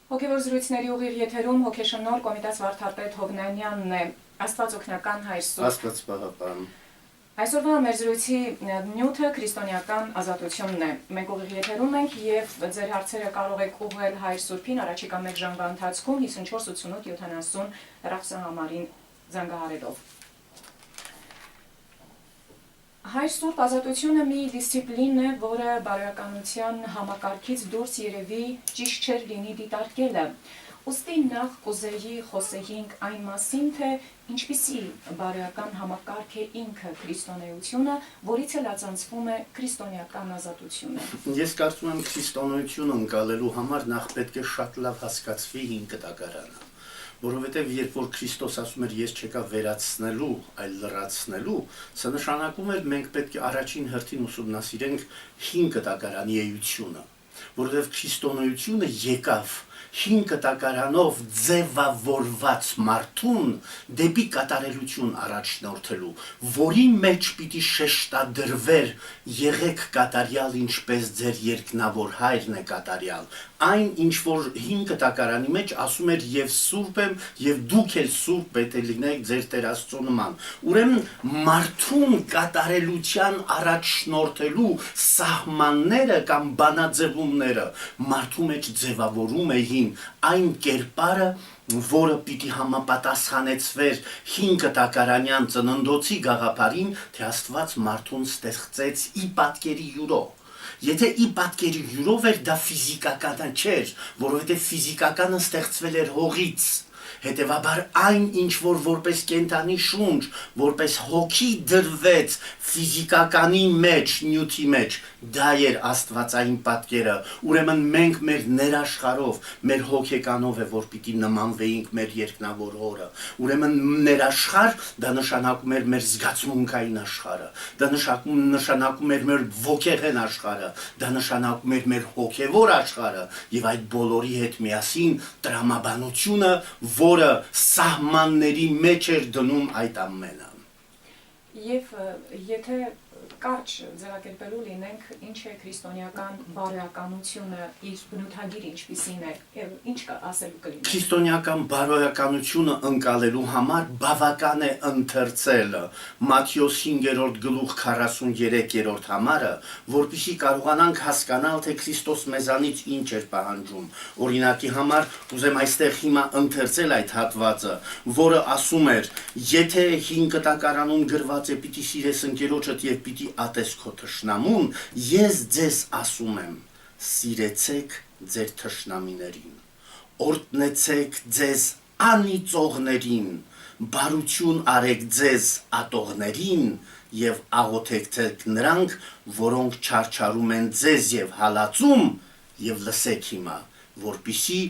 Հոգևոր զրույցների ուղիղ եթերում հոգեշնորհ Կոմիտաս վարդապետ Հովնանյանն է, Աստված օգնական հայր Սուրբ։ Աստված պահապան։ Այսօրվա մեր զրույցի նյութը քրիստոնեական ազատությունն է։ Մենք ուղիղ եթերում ենք եւ ձեր հարցերը կարող եք ուղղել հայր Սուրբին առաջիկա 1 ժամվա ընթացքում 54 88 70 հեռախոսահամարին զանգահարելով։ Հայր Սուրբ ազատությունը մի դիսցիպլին է, որը բարոյականության համակարգից դուրս երևի ճիշտ չէր լինի դիտարկելը։ Ուստի նախ կուզեի խոսեինք այն մասին, թե ինչպիսի բարոյական համակարգ է ինքը քրիստոնեությունը, որից էլ ածանցվում է քրիստոնեական ազատությունը։ Ես կարծում եմ քրիստոնեությունը ընկալելու համար նախ պետք է շատ լավ հասկացվի 5 տակարանը։ Որովհետև երբ որ Քրիստոս ասում էր ես չեկա վերացնելու, այլ լրացնելու, սա նշանակում էր մենք պետք է առաջին հերթին ուսումնասիրենք 5 տակարանի էությունը, որովհետև քրիստոնեությունը եկավ 5 տակարանով ձևավորված մարդուն դեպի կատարելություն առաջնորդելու, որի մեջ պիտի շեշտադրվեր եղեք կատարյալ ինչպես ձեր երկնավոր հայրն է կատարյալ, այն ինչ որ 5 տակարանի մեջ ասում էր եւ սուրբ եմ եւ դուք էլ սուրբ պետք է լինեք ձեր Տեր Աստծո նման։ Ուրեմն մարդուն կատարելության առաջնորդելու սահմանները կամ բանաձևումները մարդու մեջ ձևավորում էին այն կերպարը, որը պիտի համապատասխանեցվեր 5 տակարանյան ծննդոցի գաղափարին, թե Աստված մարդուն ստեղծեց ի պատկերի յուրով։ Եթե ի պատկերի յուրով էր, դա ֆիզիկականը չէր, որովհետև ֆիզիկականը ստեղծվել էր հողից։ Հետևաբար այն, ինչ որ որպես կենդանի շունչ, որպես հոգի դրվեց ֆիզիկականի մեջ, նյութի մեջ, դա էր աստվածային պատկերը։ Ուրեմն մենք մեր ներաշխարով, մեր հոգեկանով է, որ պիտի նմանվեինք մեր երկնավոր հորը։ Ուրեմն ներաշխար դա նշանակում էր մեր զգացմունքային աշխարհը, դա նշանակում էր մեր ոգեղեն աշխարհը, դա նշանակում էր մեր հոգևոր աշխարհը եւ այդ բոլորի հետ միասին տրամաբանությունը, որը սահմանների մեջ էր դնում այդ ամենը։ Եվ եթե կարճ ձևակերպելու լինենք, ինչ է քրիստոնեական բարոյականությունը, իր բնութագիրը ինչպիսին է, ինչ ասելու կլինի։ Քրիստոնեական բարոյականությունը ընկալելու համար բավական է ընթերցել Մատթեոս 5-րդ գլուխ 43-րդ համարը, որպեսզի կարողանանք հասկանալ, թե Քրիստոս մեզանից ինչ էր պահանջում։ Օրինակի համար ուզեմ այստեղ հիմա ընթերցել այդ հատվածը, որը ասում էր. եթե 5 տակարանում գրված է պիտի սիրես ընկերոջդ եւ պիտի ատես քո թշնամուն, ես ձեզ ասում եմ, սիրեցեք ձեր թշնամիներին, օրհնեցեք ձեզ անիծողներին, բարություն արեք ձեզ ատողներին եւ աղոթեք նրանք, որոնք չարչարում են ձեզ եւ հալածում, եւ լսեք հիմա, որպիսի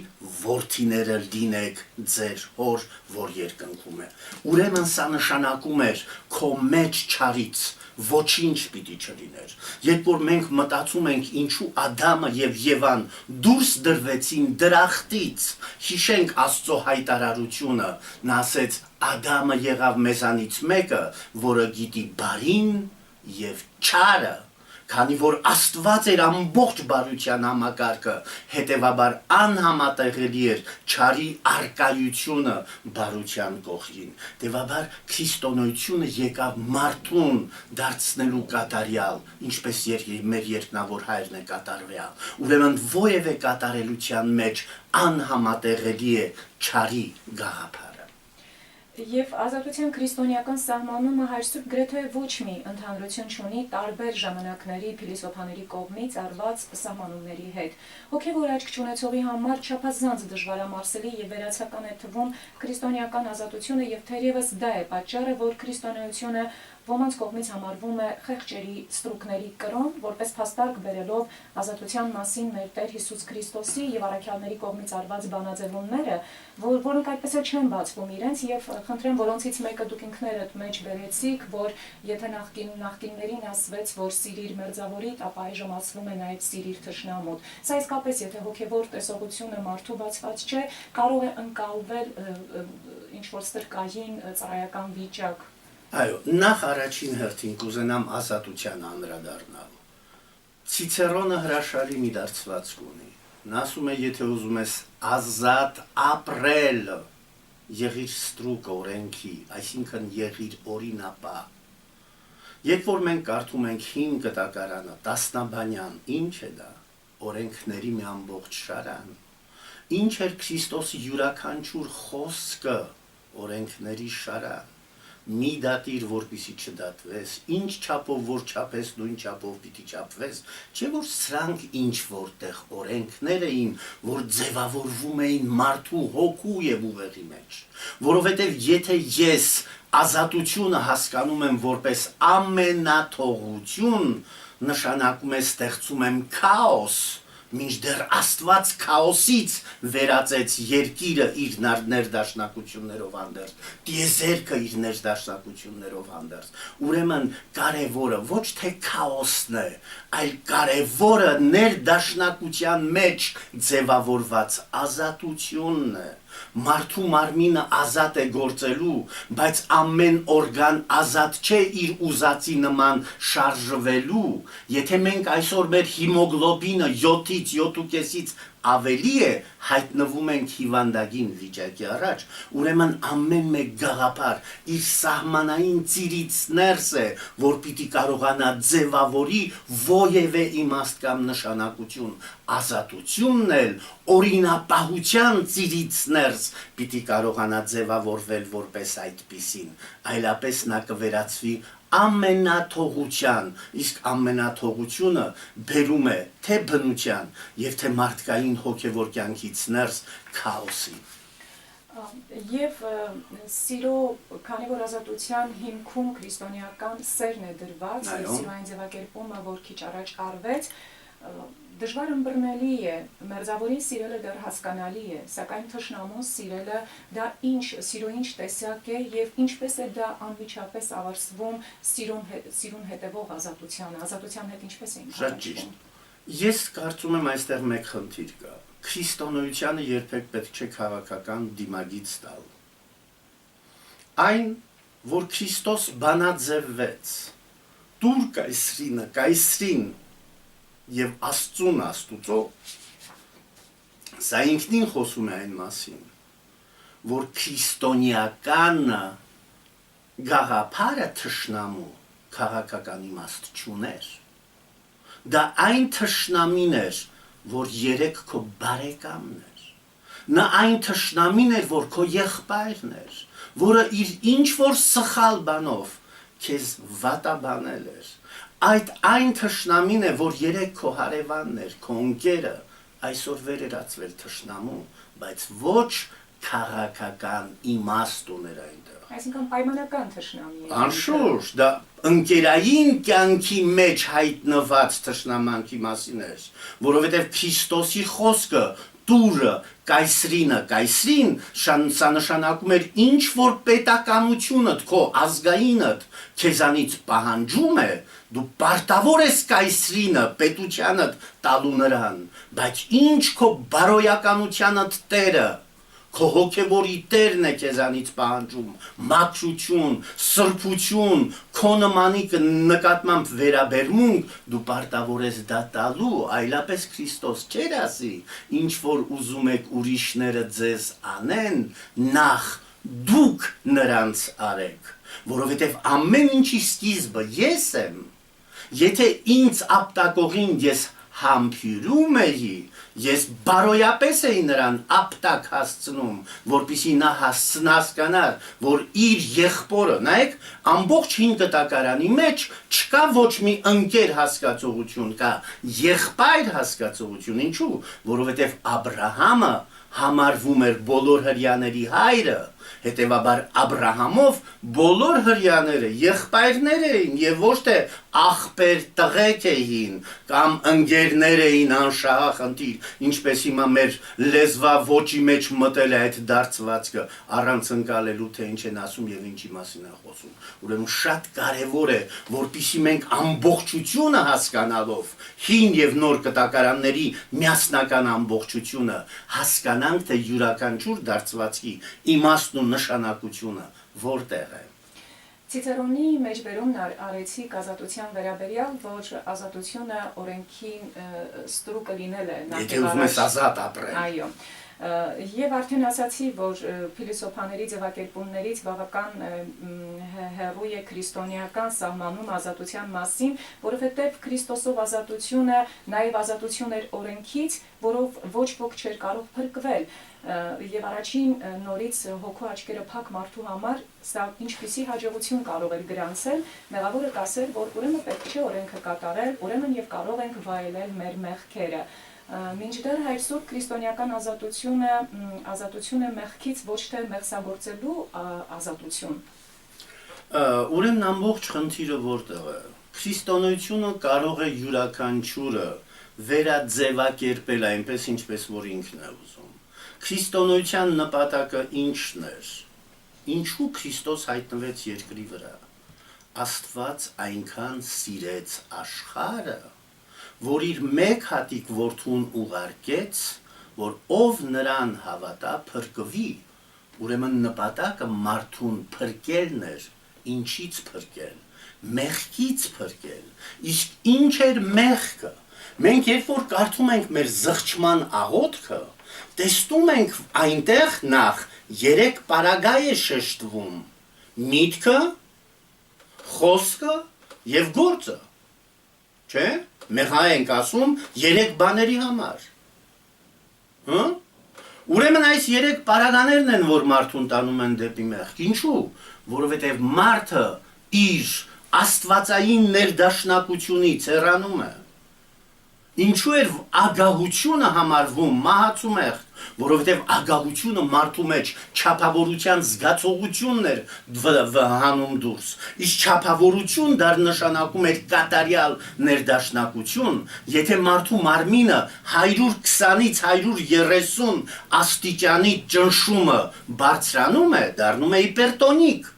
որդիները լինեք ձեր հոր, որ երկնքում է։ Ուրեմն սա նշանակում էր քո մեջ չարից ոչինչ պիտի չլիներ։ Երբ որ մենք մտածում ենք ինչու Ադամը եւ Եվան դուրս դրվեցին դրախտից, հիշենք Աստծո հայտարարությունը, նա ասեց Ադամը եղավ մեզանից մեկը, որը գիտի բարին եւ չարը, քանի որ Աստված էր ամբողջ բարության համակարգը, հետևաբար անհամատեղելի էր չարի արկայությունը բարության կողքին։ Հետևաբար քրիստոնեությունը եկավ մարդուն դարձնելու կատարյալ, ինչպես մեր երկնավոր հայրն է կատարվյալ։ Ուրեմն որևէ կատարելության մեջ անհամատեղելի է չարի գաղափարը։ Եվ ազատության քրիստոնեական սահմանումը հայր Սուրբ գրեթե ոչ մի ընդհանրություն չունի տարբեր ժամանակների փիլիսոփաների կողմից արված սահմանումների հետ։ Հոգևոր աչք չունեցողի համար չափազանց դժվարամարսելի եւ վերացական է թվում քրիստոնեական ազատությունը եւ թերևս դա է պատճառը, որ քրիստոնեությունը ոմանց կողմից համարվում է խեղճերի ստրուկների կրոն, որպես փաստարկ բերելով ազատության մասին մեր Տեր Հիսուս Քրիստոսի եւ առաքյալների կողմից արված բանաձևումները, որոնք այդպես էլ չեն բացվում իրենց եւ խնդրեմ, որոնցից մեկը դուք ինքներդ մեջ բերեցիք, որ եթե նախկիններին ասվեց, որ սիրիր մերձավորիդ, ապա այժմ ասվում է նաեւ սիրիր թշնամուդ։ Սա իսկապես եթե հոգեվոր տեսողությունը մարդու բացված չէ, կարող է ընկալվել ինչ որ ստրկային ծառայական վիճակ։ Այո, նախ առաջին հերթին կուզենամ ազատության անդրադառնալ։ Ցիցերոնը հրաշալի մի դարձվածք ունի։ Նա ասում է, եթե ուզում ես ազատ ապրել, եղիր ստրուկ օրենքի, այսինքն եղիր օրինապահ։ Երբ որ մենք կարդում ենք հին կտակարանը, Տասնաբանյան, ինչ է դա, օրենքների մի ամբողջ շարան, ինչ էր Քրիստոսի յուրաքանչյուր խոսքը, օրենքների շարան, մի դատիր, որպեսի չդատվես, ինչ չափով որ չափես, նույն չափով պիտի չափվես, չէ որ սրանք ինչ որտեղ օրենքներ էին, որ ձևավորվում էին մարդու հոգու եւ ուղեղի մեջ, որովհետեւ եթե ես ազատությունը հասկանում եմ որպես ամենաթողություն, նշանակում է ստեղծում եմ քաոս, մինչդեռ Աստված քաոսից վերածեց երկիրը իր ներդաշնակություններով հանդերձ, տիեզերքը իր ներդաշնակություններով հանդերձ, ուրեմն կարևորը ոչ թե քաոսն է, այլ կարևորը ներդաշնակության մեջ ձևավորված ազատությունն է, մարդու մարմինը ազատ է գործելու, բայց ամեն օրգան ազատ չէ իր ուզածի նման շարժվելու, եթե մենք այսօր մեր հիմոգլոբինը 7-ից 7.5-ից ավելի է, հայտնվում ենք հիվանդագին վիճակի առաջ, ուրեմն ամեն մեկ գաղափար իր սահմանային ծիրից ներս է, որ պիտի կարողանա ձևավորի ովևէ իմաստ կամ նշանակություն, ազատությունն էլ օրինապահության ծիրից ներս պիտի կարողանա ձևավորվել որպես այդպիսին, այլապես նա կվերածվի ամենաթողության, իսկ ամենաթողությունը բերում է թե բնության եւ թե մարդկային հոգեվոր կյանքից ներս քաոսի։ Եվ սիրո, քանի որ ազատության հիմքում քրիստոնեական սերն է դրված, սիրային ձևակերպումը, որ քիչ առաջ արվեց, դժվար ըմբռնելի է, մերձավորին սիրելը դեռ հասկանալի է, սակայն թշնամուն սիրելը դա սիրո ինչ տեսակ է եւ ինչպես է դա անմիջապես ավարտվում սիրուն հետևող ազատության հետ ինչպես է Շատ ճիշտ։ Ես կարծում եմ այստեղ մեկ խնդիր կա։ Քրիստոնեությանը երբեք պետք չէ քաղաքական դիմագիծ տալ։ Այն, որ Քրիստոս բանաձևվեց, դուր կայսրին եւ Աստծուն Աստուծո, սա ինքնին խոսում է այն մասին, որ քրիստոնեական գաղափարը թշնամու քաղաքական իմաստ չուներ։ Դա այն թշնամին էր, որ երեք քո բարեկամն էր։ Նա այն թշնամին էր, որ քո եղբայրն էր, որը իր ինչ որ սխալ բանով քեզ վատաբանել էր։ Այդ այն թշնամին է, որ երեք քո հարևանն էր, քո ընկերը, այսօր վերերացվել թշնամու, բայց ոչ քաղաքական իմաստ ուներ այնտեղ։ Այսինքն պայմանական թշնամի է։ Անշուշտ, դա ընկերային կյանքի մեջ հայտնված թշնամանքի մասին էր, որովհետև Քրիստոսի խոսքը տուրը կայսրին, սա նշանակում էր ինչ որ պետականությունդ, քո ազգայինդ քեզանից պահանջում է, դու պարտավոր ես կայսրինը, պետությանդ տալու նրան, բայց ինչ քո բարոյականությանդ տերը, քո հոգևորի տերն է քեզանից պահանջում, մաքրություն, սրբություն, քո նմանի նկատմամբ վերաբերմունք, դու պարտավոր ես դա տալու, այլապես Քրիստոս չէր ասի, ինչ որ ուզում եք ուրիշները ձեզ անեն, նախ դուք նրանց արեք, որովհետև ամեն ինչի սկիզբը ես եմ, եթե ինձ ապտակողին ես համբյուրում էի, ես բարոյապես էի նրան ապտակ հասցնում, որպեսզի նա հասկանար, որ իր եղբորը, նայեք, ամբողջ հին կտակարանի մեջ չկա ոչ մի ընկեր հասկացողություն, կա եղբայր հասկացողություն, ինչու, որովհետև Աբրահամը համարվում էր բոլոր հրյաների հայրը, հետևաբար Աբրահամով բոլոր հրյաները եղբայրներ էին եւ ոչ թե աղբեր տղեկ էին կամ ընկերներ էին անշահախնդիր, ինչպես հիմա մեր լեզվա ոճի մեջ մտել է այդ դարձվածքը առանց ընկալելու թե ինչ են ասում եւ ինչի մասին են խոսում։ Ուրեմն շատ կարեւոր է, որpիսի մենք ամբողջությունը հասկանալով հին եւ նոր կտակարանների միասնական ամբողջությունը հասկանանք, թե յուրաքանչյուր դարձվածքի իմաստն ու նշանակությունը որտեղ է։ Ցիցերոնի մեջբերումն արեցիկ ազատության վերաբերյալ, որ ազատությունը օրենքին ստրուկը լինել է Եթե ուզում ես ազատ ապրել։ Այո։ Եվ արդեն ասացի, որ փիլիսոփաների ձևակերպումներից բավական հեռու է քրիստոնեական սահմանում ազատության մասին, որովհետև Քրիստոսով ազատությունը նաև ազատություն էր օրենքից, որով ոչ ոք չէր կարող փրկվել։ Եվ առաջին նորից հոգու աչքերը փակ մարդու համար սա ինչպիսի հաջողություն կարող էր գրանցել, մեղավորը կասեր, որ ուրեմն պետք չէ օրենքը կատարել, ուրեմն եւ կարող ենք վայելել մեր մեղքերը։ Մինչդեռ հայրսուրբ քրիստոնեական ազատությունը մեղքից ոչ թե մեղսագործելու ազատություն։ Ուրեմն ամբողջ խնդիրը որտեղ է։ Քրիստոնեությունը կարող է յուրաքանչյուրը վերաձևակերպել այնպես, ինչպես որ ինքն է ուզում։ Քրիստոնեության նպատակը ինչն էր։ Ինչու Քրիստոս հայտնվեց երկրի վրա։ Աստված այնքան սիրեց աշխարհը, որ իր մեկ հատիկ որդուն ուղարկեց, որ ով նրան հավատա փրկվի, ուրեմն նպատակը մարդուն փրկելն էր, ինչից փրկել, մեղքից փրկել, իսկ ինչ էր մեղքը, մենք երբ որ կարդում ենք մեր զղջման աղոթքը, տեսնում ենք այնտեղ նախ 3 պարագա է շեշտվում, միտքը, խոսքը և գործը, չէ՞, մեղա ենք ասում 3 բաների համար, ուրեմն այս 3 պարագաներն են, որ մարդուն տանում են դեպի մեղք, ինչու, որովհետև մարդը իր աստվածային ներդաշնակությունից հեռանում է, ինչու էր ագահությունը համարվում մահացու մեղք, որովհետև ագահությունը մարդու մեջ չափավորության զգացողությունն էր հանում դուրս, իսկ չափավորություն դա նշանակում էր կատարյալ ներդաշնակություն, եթե մարդու մարմինը 120-ից 130 աստիճանի ճնշումը բարձրանում է, դառնում է հիպերտոնիկ,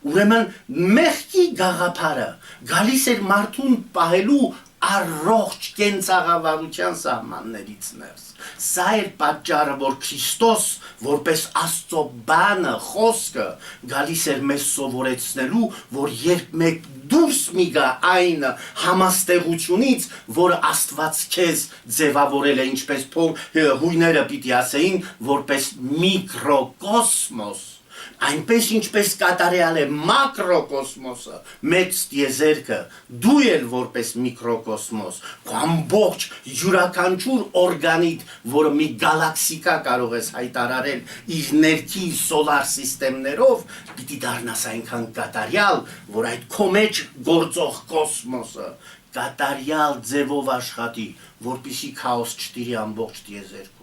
ուրեմն մեղքի գաղափարը գալիս էր մարդուն պահելու առողջ կենցաղավարության սահմաններից ներս։ Սա էր պատճառը, որ Քրիստոս, որպես Աստծո բանը, խոսքը, գալիս էր մեզ սովորեցնելու, որ երբ մեկ դուրս մի գա այն համաստեղությունից, որը Աստված քեզ ձևավորել է, ինչպես հույները պիտի ասեին, որպես միկրոկոսմոս, այնպես ինչպես կատարյալ է մակրոկոսմոսը, մեծ տիեզերքը, դու էլ որպես միկրոկոսմոս, ամբողջ յուրաքանչյուր օրգանիտ, որը մի գալաքսիկա կարող ես հայտարարել իր ներքին սոլար սիստեմներով, պիտի դառնաս այնքան կատարյալ, որ այդ քո մեջ գործող կոսմոսը կատարյալ ձևով աշխատի, որպեսզի քաոս չտիրի ամբողջ տիեզերքում։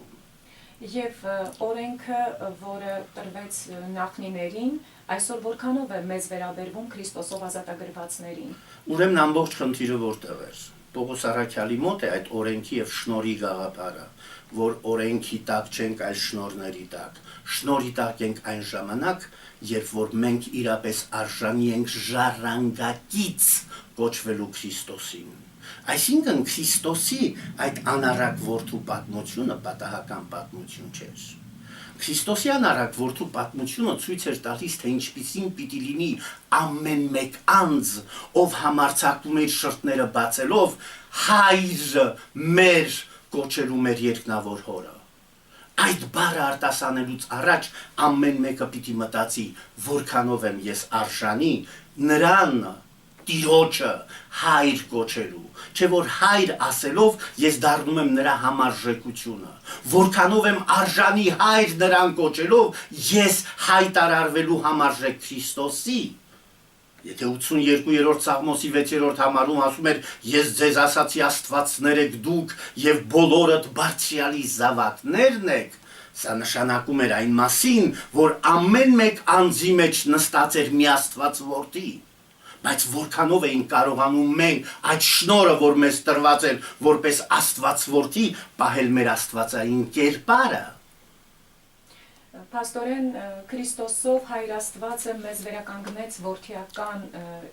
Եվ օրենքը, որը տրվեց նախնիներին, այսօր որքանով է մեզ վերաբերվում Քրիստոսով ազատագրվածներին։ Ուրեմն ամբողջ խնդիրը որտեղ էր։ Պողոս առաքյալի մոտ է այդ օրենքի եւ շնորհի գաղափարը, որ օրենքի տակ չենք, այլ շնորհների տակ։ Շնորհի տակ ենք այն ժամանակ, երբ որ մենք իրապես արժանի ենք ժառանգակից կոչվելու Քրիստոսին։ Այսինքն Քրիստոսի այդ անառակ որդու պատմությունը պատահական պատմություն չէր։ Քրիստոսի անառակ որդու պատմությունը ցույց էր տալիս, թե ինչպիսին պիտի լինի ամեն մեկ անձ, ով համարձակվում էր շրթները բացելով, հայր մեր կոչելու մեր երկնավոր հորը։ Այդ բառը արտասանելուց առաջ ամեն մեկը պիտի մտածի, որքանով եմ ես արժանի նրան Տիրոջը հայր կոչելու, չէ որ հայր ասելով ես դառնում եմ նրա համարժեքությունը, որքանով եմ արժանի հայր նրան կոչելով ես հայտարարվելու համարժեք Քրիստոսի, եթե 82-րդ Սաղմոսի 6-րդ համարում ասում էր ես ձեզ ասացի աստվածներ եք դուք և բոլորդ բարձրյալի զավակներն եք, սա նշանակում էր այն մասին, որ ամեն մեկ անձի մեջ նստած էր մի Աստված որդի, բայց որքանով էինք կարողանում մենք այդ շնորհը, որ մեզ տրված էր որպես Աստված որդի, պահել մեր աստվածային կերպարը։ Պաստորեն Քրիստոսով Հայր Աստվածը մեզ վերականգնեց որդիական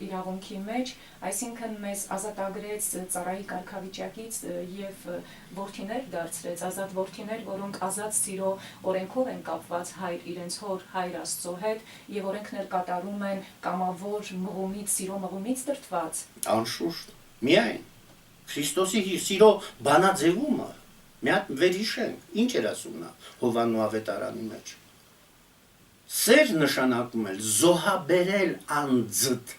իրավունքի մեջ, այսինքն մեզ ազատագրեց ծառայի կարգավիճակից եւ որդիներ դարձրեց, ազատ որդիներ, որոնք ազատ սիրո օրենքով են կապված Հայր իրենց հոր Հայր Աստծո հետ եւ օրենքներ կատարում են կամավոր մղումից, սիրո մղումից դրդված։ Անշուշտ, միայն Քրիստոսի սիրո բանաձևումը մի հատ վերհիշենք, ինչ էր ասում նա Հովաննու ավետարանի մեջ։ Սեր նշանակում է զոհաբերել անձդ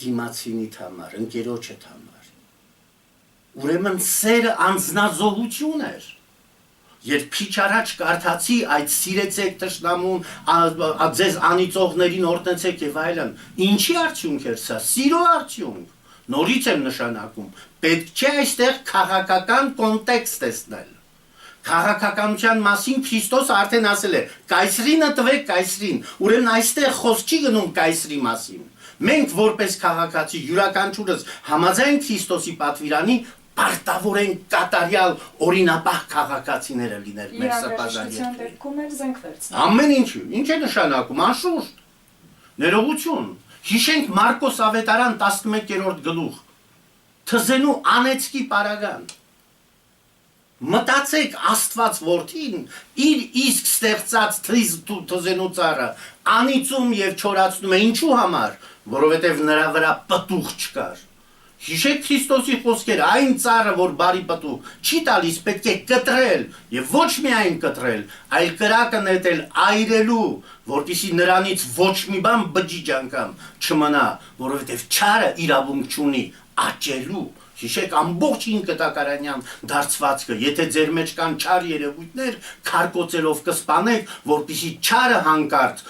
դիմացինիդ համար, ընկերոջդ համար։ Ուրեմն սերը անձնազոհություն էր։ Երբ քիչ առաջ կարդացի այդ սիրեցեք թշնամուն, ձեզ անիծողներին օրհնեցեք եւ այլն, ինչի արդյունք էր սա։ Սիրո արդյունք։ Նորից եմ նշանակում, պետք չէ այստեղ քաղաքական կոնտեքստ տեսնել։ Քաղաքականության մասին Քրիստոսը արդեն ասել է. «Կայսրինը տվեք կայսրին», ուրեմն այստեղ խոսք չի գնում կայսրի մասին։ Մենք որպես քաղաքացի յուրաքանչյուրս համաձայն Քրիստոսի պատվիրանի պարտավոր են կատարյալ օրինապահ քաղաքացիները լինել մեր սպասարկության դեպքում էլ զենք վերցնել։ Ամեն ինչը, ինչ է նշանակում, անշուշտ։ Ներողություն։ Հիշենք Մարկոս ավետարան 11-րդ գլուխ։ Թզենու անեծքի պարագան։ Մտածեք Աստված որդին իր իսկ ստեղծած թզենու ծառը անիծում եւ չորացնում է ինչու համար, որովհետեւ նրա վրա պտուղ չկար։ Հիշեք Քրիստոսի խոսքերը, այն ծառը, որ բարի պտուղ չի տալիս, պետք է կտրել եւ ոչ միայն կտրել, այլ կրակը նետել այրելու, որպեսզի նրանից ոչ մի բան բջիջ անգամ չմնա, որովհետեւ չարը իրավունք չունի աճելու։ Հիշեք ամբողջ 5 կտակարանյան դարձվածքը, եթե ձեր մեջ կան չար երևույթներ, քարկոծելով կսպանեք, որպեսզի չարը հանկարծ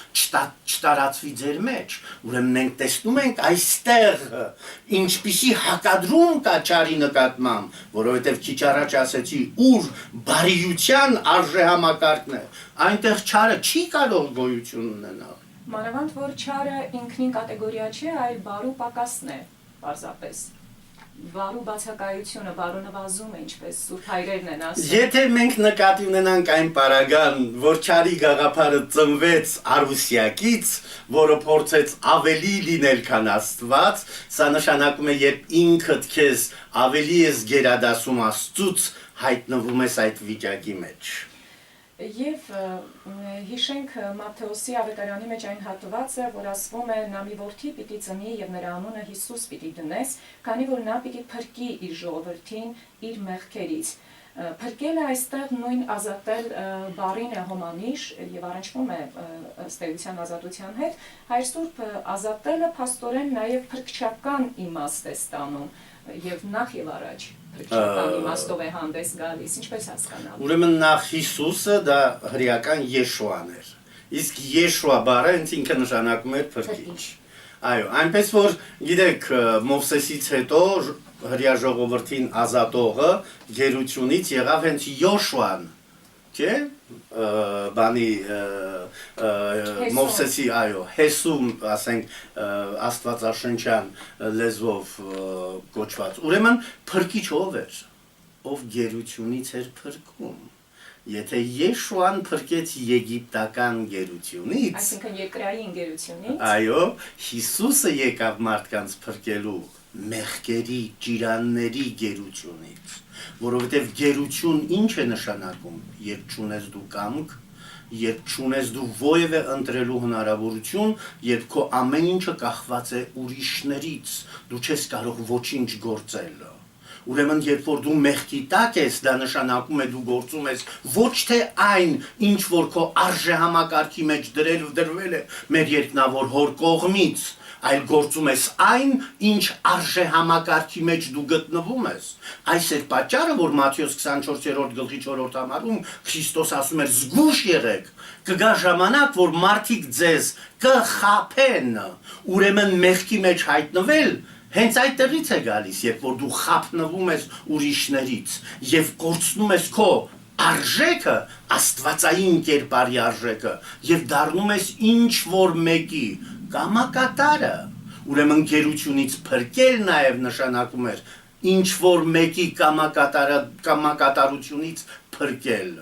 չտարածվի ձեր մեջ։ Ուրեմն մենք տեսնում ենք այստեղ ինչպիսի հակադրում կա չարի նկատմամբ, որովհետև քիչ առաջ ասեցի, ուր բարիության արժեհամակարգն է, այնտեղ չարը չի կարող գոյություն ունենալ։ Մանավանդ որ չարը ինքնին կատեգորիա չէ, այլ բարու պակասն է, պարզապես։ Բարու բացակայությունը, բարու նվազումը, ինչպես Սուրբ Հայրերն են ասում։ Եթե մենք նկատի ունենանք այն պարագան, որ չարի գաղափարը ծնվեց Արուսիակից, որը փորձեց ավելի լինել, քան Աստված, սա նշանակում է, երբ ինքդ քեզ ավելի ես գերադասում Աստծուց, հայտնվում ես այդ վիճակի մեջ։ Եվ հիշենք Մատթեոսի ավետարանի մեջ այն հատվածը, որ ասվում է նա մի որդի պիտի ծնի եւ նրա անունը Հիսուս պիտի դնես, քանի որ նա պիտի փրկի իր ժողովրդին իր մեղքերից։ Փրկելը այստեղ նույն ազատել բառին է հոմանիշ եւ առնչվում է ըստ էության ազատության հետ, Հայր Սուրբ ազատելը փաստորեն նաեւ փրկչական իմաստ է ստանում եւ նախ եւ առաջ փրկչական իմաստով է հանդես գալիս, ինչպես հասկանալ։ Ուրեմն նախ Հիսուսը դա հրեական Եշուան էր։ Իսկ Եշուա բառը ինքը նշանակում էր փրկիչ։ Այո, այնպես որ գիտեք Մովսեսից հետո հրեա ժողովրդին ազատողը գերությունից եղավ հենց Յոշուան, չէ՞։ Բանի Մովսեսի, այո, Հեսում, ասենք, աստվածաշնչյան լեզվով կոչված։ Ուրեմն փրկիչ ով էր, ով գերությունից էր փրկում։ Եթե Եշուան փրկեց եգիպտական գերությունից, այսինքն երկրային գերությունից, այո, Հիսուսը եկավ մարդկանց փրկելու մեղքերի, ճիրանների գերությունից, որովհետև գերություն ինչ է նշանակում, երբ չունես դու կամք, երբ չունես դու ովևէ ընտրելու հնարավորություն, երբ քո ամեն ինչը կախված է ուրիշներից, դու չես կարող ոչինչ գործել։ Ուրեմն երբ որ դու մեղքի տակ ես, դա նշանակում է դու գործում ես ոչ թե այն, ինչ որ քո արժեհամակարգի մեջ դրվել է մեր երկնավոր հոր կողմից, այլ գործում ես այն, ինչ արժեհամակարգի մեջ դու գտնվում ես։ Այս էր պատճառը, որ Մատթեոս 24-րդ գլխի 4-րդ համարում Քրիստոս ասում էր. «Զգուշ եղեք, կգա ժամանակ, որ մարդիկ ձեզ կխաբեն»։ Ուրեմն մեղքի մեջ հայտնվել հենց այդտեղից է գալիս, երբ որ դու խաբնվում ես ուրիշներից եւ կորցնում ես քո արժեքը, աստվածային կերպարի արժեքը, եւ դառնում ես ինչ որ մեկի կամակատարը։ Ուրեմն գերությունից փրկել նաեւ նշանակում էր ինչ որ մեկի կամակատարությունից փրկել,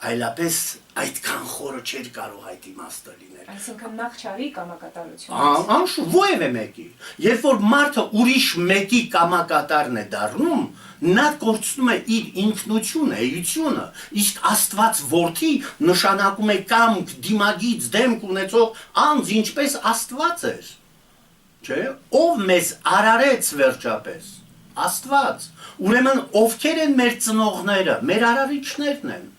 այլապես այդքան խորը չէր կարող այդ իմաստը լինել։ Այսինքն նախ չարի կամակատարություն։ Անշու ովևէ մեկի։ Երբ որ մարդը ուրիշ մեկի կամակատարն է դառնում, նա կորցնում է իր ինքնությունը, էությունը, իսկ Աստված որդի նշանակում է կամք, դիմագիծ, դեմք ունեցող անձ, ինչպես Աստված էր։ Չէ՞, ով մեզ արարեց վերջապես։ Աստված։ Ուրեմն ովքեր են մեր ծնողները, մեր արարիչներն են։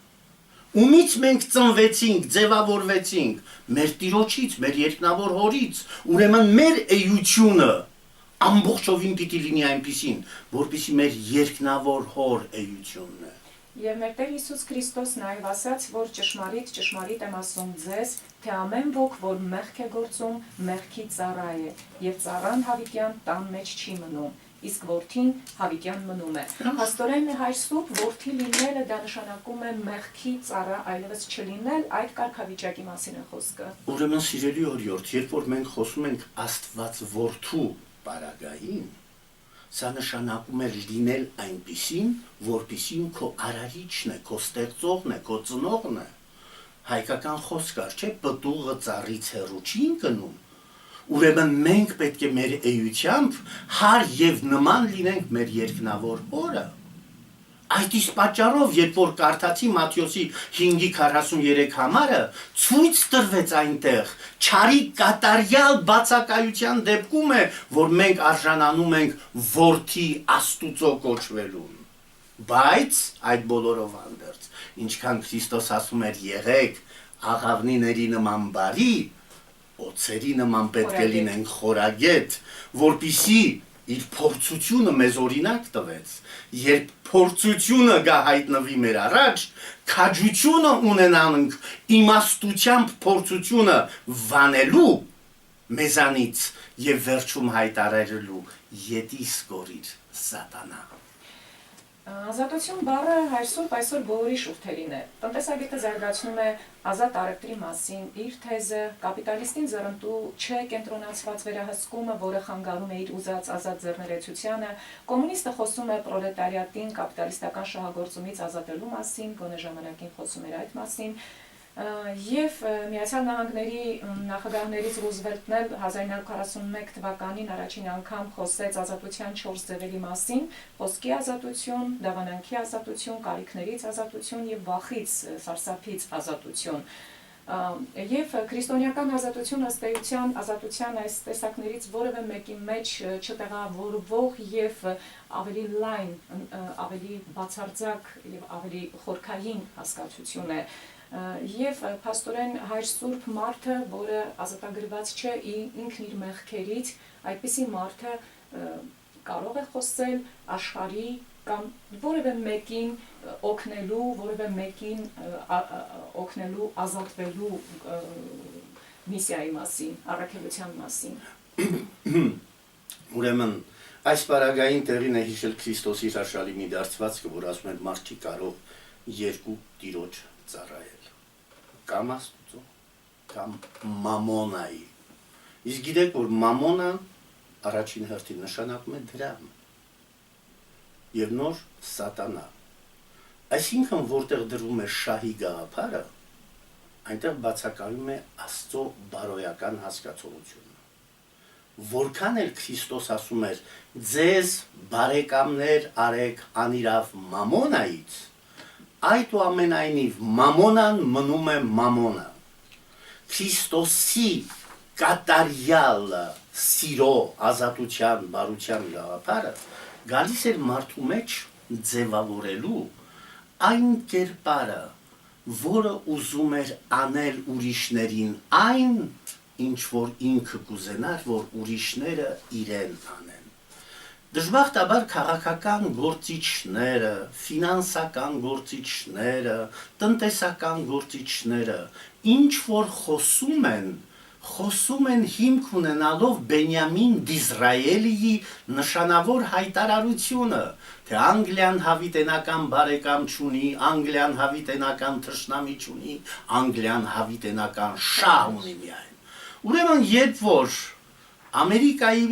Ումից մենք ծնվեցինք, ձևավորվեցինք, մեր Տիրոջից, մեր երկնավոր հորից, ուրեմն մեր էությունը ամբողջովին պիտի լինի այնպիսին, որպեսզի մեր երկնավոր հոր էությունն է։ Եվ մեր Տեր Հիսուս Քրիստոս նաև ասաց, որ ճշմարիտ եմ ասում ձեզ, թե ամեն ոք, որ մեղք է գործում, մեղքի ծառա է, եւ ծառան հավիտյան տան մեջ չի մնում, իսկ որդին հավիտյան մնում է։ Փաստորեն հայր Սուրբ որդի լինելը դա նշանակում է մեղքի ծառա այլևս չլինել, այդ կարգավիճակի մասին է խոսքը։ Ուրեմն սիրելի օրիորդ, երբ որ մենք խոսում ենք Աստված որդու պարագային, սա նշանակում է լինել այնպիսին, որպիսին քո արարիչն է, քո ստեղծողն է, քո ծնողն է։ Հայկական խոսք կար, չէ՞, պտուղը ծառից հեռու չի ընկնում։ Ուրեմն մենք պետք է մեր էությամբ հար եւ նման լինենք մեր երկնավոր հորը։ Այդ իսկ պատճառով, երբ որ կարդացի Մատթեոսի 5:43 համարը, ցույց տրվեց այնտեղ չարի կատարյալ բացակայության դեպքում է, որ մենք արժանանում ենք որդի Աստուծո կոչվելուն։ Բայց այդ բոլորով հանդերձ, ինչքան Քրիստոս ասում էր եղեք աղավնիների նման բարի, օձերի նման պետք է լինենք խորագետ, որպիսի իր փորձությունը մեզ օրինակ տվեց, երբ փորձությունը գա հայտնվի մեր առաջ, քաջությունը ունենանք իմաստությամբ փորձությունը վանելու մեզանից եւ վերջում հայտարարելու ետիս կորիր սատանա։ Ազատություն բառը հայր Սուրբ այսօր բոլորի շուրթերին է։ Տնտեսագետը զարգացնում է ազատ առևտրի մասին իր թեզը, կապիտալիստին զռնտու չէ կենտրոնացված վերահսկումը, որը խանգարում է իր ուզած ազատ ձեռներեցությանը, կոմունիստը խոսում է պրոլետարիատին կապիտալիստական շահագործումից ազատելու մասին, գոնե ժամանակին խոսում էր այդ մասին, եւ Միացյալ Նահանգների նախագահներից Ռուզվելտն էլ 1941 թվականին առաջին անգամ խոսեց ազատության 4 ձևերի մասին՝ խոսքի ազատություն, դավանանքի ազատություն, կարիքներից ազատություն եւ վախից, սարսափից ազատություն։ Եվ քրիստոնեական ազատությունը ըստ էության ազատության այս տեսակներից որևէ մեկի մեջ չտեղավորվող եւ ավելի լայն, ավելի բացարձակ եւ ավելի խորքային հասկացություն է։ Եվ փաստորեն հայր Սուրբ մարդը, որը ազատագրված չէ ինքն իր մեղքերից, այդպիսի մարդը կարող է խոսել աշխարհի կամ որևէ մեկին օգնելու, որևէ մեկին օգնելու, ազատվելու միսիայի մասին, առաքելության մասին։ Ուրեմն այս պարագային տեղին է հիշել Քրիստոսի հրաշալի մի դարձվածքը, որ ասում է մարդ չի կարող երկու տիրոջ ծառայել, կամ Աստծո, կամ մամոնայի։ Իսկ գիտեք, որ մամոնան առաջին հերթին նշանակում է դրամ եւ նոր սատանա։ Այսինքն որտեղ դրվում է շահի գաղափարը, այնտեղ բացակայում է Աստծո բարոյական հասկացողությունը։ Որքան էլ Քրիստոս ասում էր ձեզ բարեկամներ արեք անիրավ մամոնայից, այդուամենայնիվ մամոնան մնում է մամոնա։ Քրիստոսի կատարյալ սիրո, ազատության, բարության գաղափարը գալիս էր մարդու մեջ ձևավորելու այն կերպարը, որը ուզում էր անել ուրիշներին այն, ինչ որ ինքը կուզենար, որ ուրիշները իրեն անեն։ Դժբախտաբար քաղաքական գործիչները, ֆինանսական գործիչները, տնտեսական գործիչները, ինչ որ խոսում են հիմք ունենալով Բենյամին Դիզրայելիի նշանավոր հայտարարությունը, թե Անգլիան հավիտենական բարեկամ չունի, Անգլիան հավիտենական թշնամի չունի, Անգլիան հավիտենական շահ ունի միայն։ Ուրեմն երբ որ Ամերիկայի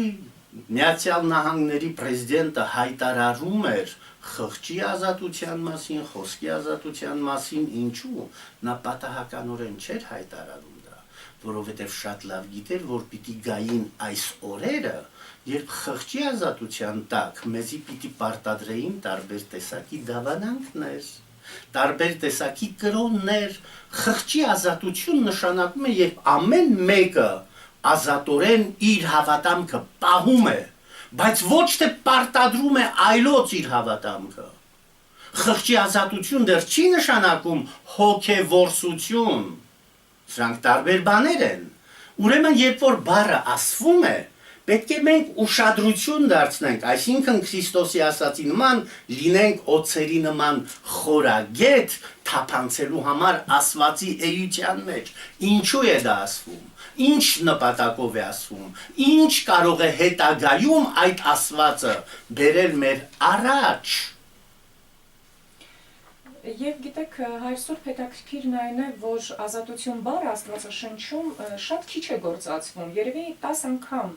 Միացյալ Նահանգների պրեզիդենտը հայտարարում էր, խղճի ազատության մասին, խոսքի ազատության մասին, ինչու նա պատահականորեն չէր հայտարարում դա, որովհետև շատ լավ գիտեր, որ պիտի գային այս օրերը, երբ խղճի ազատության տակ մեզի պիտի պարտադրեին տարբեր տեսակի դավանանքներ, տարբեր տեսակի կրոններ, խղճի ազատություն նշանակում է, երբ ամեն մեկը ազատորեն իր հավատամքը պահում է, բայց ոչ թե պարտադրում է այլոց իր հավատամքը։ Խղճի ազատություն դեռ չի նշանակում հոգևորսություն։ Սրանք տարբեր բաներ են։ Ուրեմն, երբ որ բառը ասվում է, պետք է մենք ուշադրություն դարձնենք, այսինքն Քրիստոսի ասացի նման լինենք օձերի նման խորագետ թափանցելու համար ասվածի էության մեջ։ Ինչու է դա ասվում։ Ինչ նպատակով է ասվում, ինչ կարող է հետագայում այդ ասվածը բերել մեր առաջ։ Եվ գիտեք, Հայր Սուրբ հետաքրքիրն այն է, որ ազատություն բառը Աստվածաշնչում շատ քիչ է գործածվում, երևի 10 անգամ,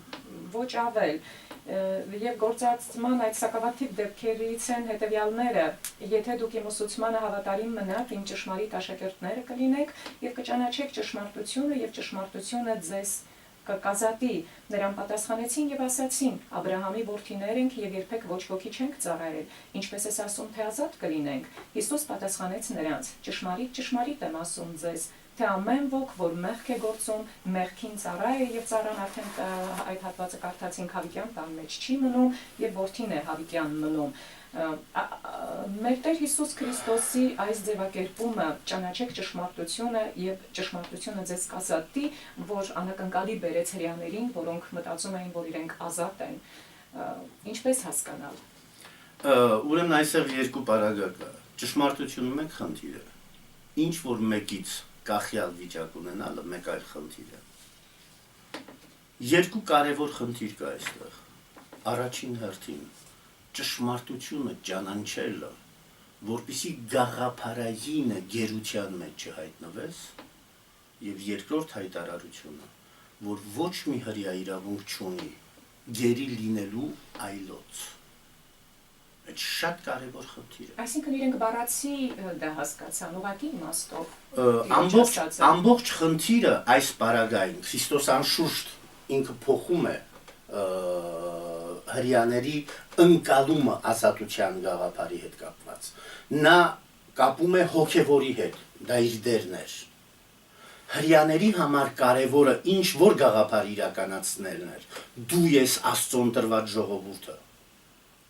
ոչ ավել, եւ գործածման այդ սակավաթիվ դեպքերից են հետեւյալները. եթե դուք իմ ուսուցմանը հավատարիմ մնաք, իմ ճշմարիտ աշակերտները կլինեք եւ կճանաչեք ճշմարտությունը եւ ճշմարտությունը ձեզ կկազատի։ Նրան պատասխանեցին եւ ասացին. Աբրահամի որդիներ ենք եւ երբեք ոչ ոքի չենք ծառայել, ինչպես ես ասում, թե ազատ կլինենք։ Հիսուս պատասխանեց նրանց. ճշմարիտ, ճշմարիտ եմ ասում ձեզ, թե ամեն ոք, որ մեղք է գործում, մեղքին ծառա է եւ ծառան արդեն այդ հատվածը կարդացինք հավիտյան տան մեջ չի մնում եւ որդին է հավիտյան մնում։ Մեր Տեր Հիսուս Քրիստոսի այս ձևակերպումը ճանաչեք ճշմարտությունը եւ ճշմարտությունը ձեզ կազատի, որ անակնկալի բերեց հрьяաներին, որոնք մտածում էին, որ իրենք ազատ են, ինչպես հասկանալ։ Ուրեմն այսօր երկու պարագայում կա։ Ճշմարտությունում է խնդիրը։ Ինչ որ մեկից կախյալ վիճակ ունենալը մեկ այլ խնդիր է։ Երկու կարևոր խնդիր կա այստեղ։ Առաջին հերթին ճշմարտությունը ճանաչելը, որպեսզի գաղափարային գերության մեջ չհայտնվես, եւ երկրորդ հայտարարությունը, որ ոչ մի հրյա իրավունք չունի գերի լինելու այլոց։ Այդ շատ կարևոր խնդիր է։ Այսինքն իրենք բառացի դա հասկացան, ուղղակի իմաստով։ Ամբողջ խնդիրը այս պարագային Քրիստոս անշուշտ ինքը փոխում է հрьяաների ընկալումը ազատության գաղափարի հետ կապված։ Նա կապում է հոգևորի հետ, դա իր դերն էր։ Հрьяաների համար կարևորը ինչ որ գաղափար իրականացնելն էր։ Դու ես Աստծոն տրված ժողովուրդը։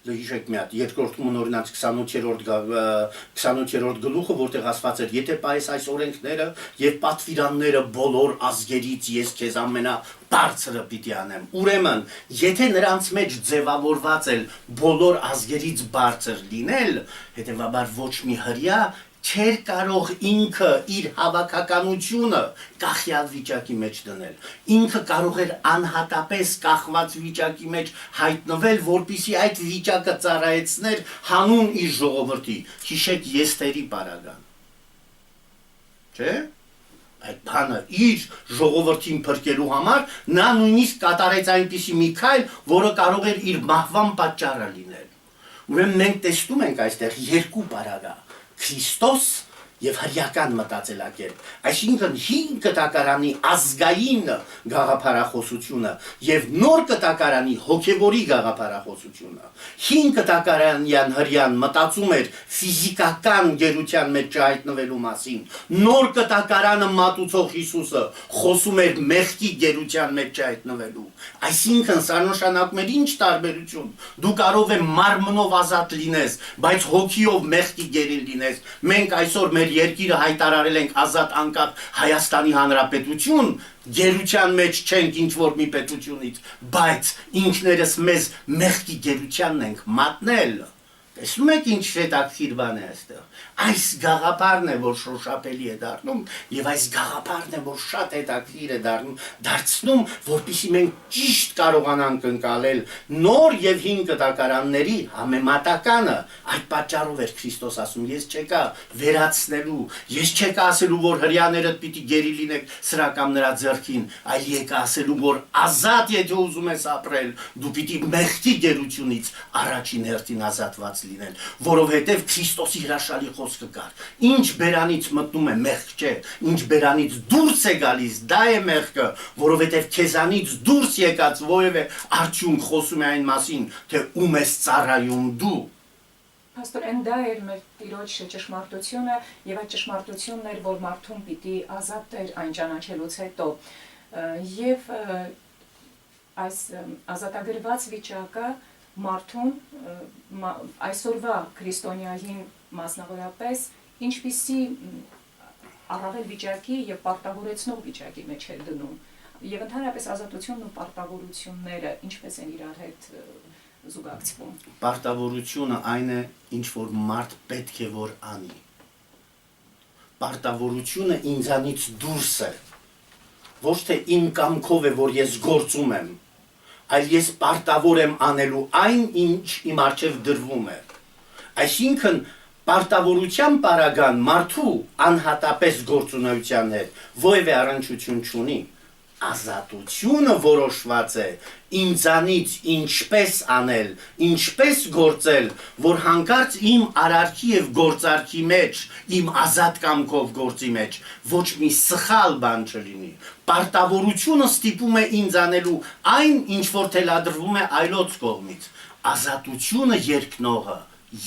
Հիշեք մի հատ, երկրորդ մնորինաց 28-րդ գլուխը, որտեղ ասված էր, եթե պայես այս օրենքները եւ պատվիրանները բոլոր ազգերից ես քեզ ամենաբարձրը պիտի անեմ։ Ուրեմն, եթե նրանց մեջ ձևավորված էլ բոլոր ազգերից բարձր լինել, հետեւաբար ոչ մի հրյա չէր կարող ինքը իր հավաքականությունը կախյալ վիճակի մեջ դնել։ Ինքը կարող էր անհատապես կախված վիճակի մեջ հայտնվել, որպեսզի այդ վիճակը ծառայեցներ հանուն իր ժողովրդի։ Հիշեք Եստերի պարագան։ Չէ՞։ Այդ բանը իր ժողովրդին փրկելու համար նա նույնիսկ կատարեց այնպիսի մի քայլ, որը կարող էր իր մահվան պատճառը լինել։ Ուրեմն մենք տեսնում ենք այստեղ երկու պարագա։ Քրիստոս եւ հրյական մտածելակերպ, այսինքն հին կտակարանի ազգային գաղափարախոսությունը եւ նոր կտակարանի հոգեվորի գաղափարախոսությունը։ Հին կտակարանյան հրյան մտածում էր ֆիզիկական գերության մեջ չհայտնվելու մասին։ Նոր կտակարանը մատուցող Հիսուսը խոսում էր մեղքի գերության մեջ չհայտնվելու։ Այսինքն սա նշանակում էր ինչ տարբերություն։ Դու կարող ես մարմնով ազատ լինես, բայց հոգիով մեղքի գերին լինես։ Մենք այսօր մեր երկիրը հայտարարել ենք ազատ անկախ Հայաստանի Հանրապետություն, գերության մեջ չենք ինչ որ մի պետությունից, բայց ինքներս մեզ մեղքի գերությանն ենք մատնել։ Տեսնում եք ինչ հետաքրքիր բան է այստեղ։ Այս գաղափարն է, որ շոշափելի է դառնում, եւ այս գաղափարն է, որ շատ հետաքրքիր է դարձնում, որպեսզի մենք ճիշտ կարողանանք ընկալել նոր եւ հին կտակարանների համեմատականը։ Այդ պատճառով էր Քրիստոս ասում. ես չեկա վերացնելու, ես չեկա ասելու, որ հрьяաներդ պիտի գերի լինեք սրա կամ նրա ձեռքին, այլ եկա ասելու, որ ազատ եթե ուզում ես ապրել, դու պիտի մեղքի գերությունից առաջին հերթին ազատված լինել, որովհետեւ Քրիստոսի հրաշալի խոսքը կար. ինչ բերանից մտնում է մեղք չէ, ինչ բերանից դուրս է գալիս, դա է մեղքը, որովհետեւ քեզանից դուրս եկած որևէ արդյունք խոսում է այն մասին, թե ում ես ծառայում դու։ Pastor, and դա էր մեր Տիրոջ ճշմարտությունը եւ այդ ճշմարտությունն էր, որ մարդուն պիտի ազատեր այն ճանաչելուց հետո։ Եվ այս ազատագրված վիճակը մարդուն այսօրվա քրիստոնյային մասնավորապես ինչպիսի առավել վիճակի եւ պարտավորեցնող վիճակի մեջ է դնում։ Եվ ընդհանրապես ազատությունն ու պարտավորությունները ինչպես են իրար հետ զուգակցվում։ Պարտավորությունը այն է, ինչ որ մարդ պետք է որ անի։ Պարտավորությունը ինձանից դուրս է։ Ոչ թե իմ կամքով է, որ ես գործում եմ, այլ ես պարտավոր եմ անելու այն, ինչ իմ առջև դրվում է։ Այսինքն պարտավորության պարագան մարդու անհատապես գործունեության հետ որևէ առնչություն չունի։ Ազատությունը որոշված է ինձանից ինչպես անել, ինչպես գործել, որ հանկարծ իմ արարքի եւ գործարքի մեջ, իմ ազատ կամքով գործի մեջ ոչ մի սխալ բան չլինի։ Պարտավորությունը ստիպում է ինձ անելու այն, ինչ որ թելադրվում է այլոց կողմից։ Ազատությունը երկնողը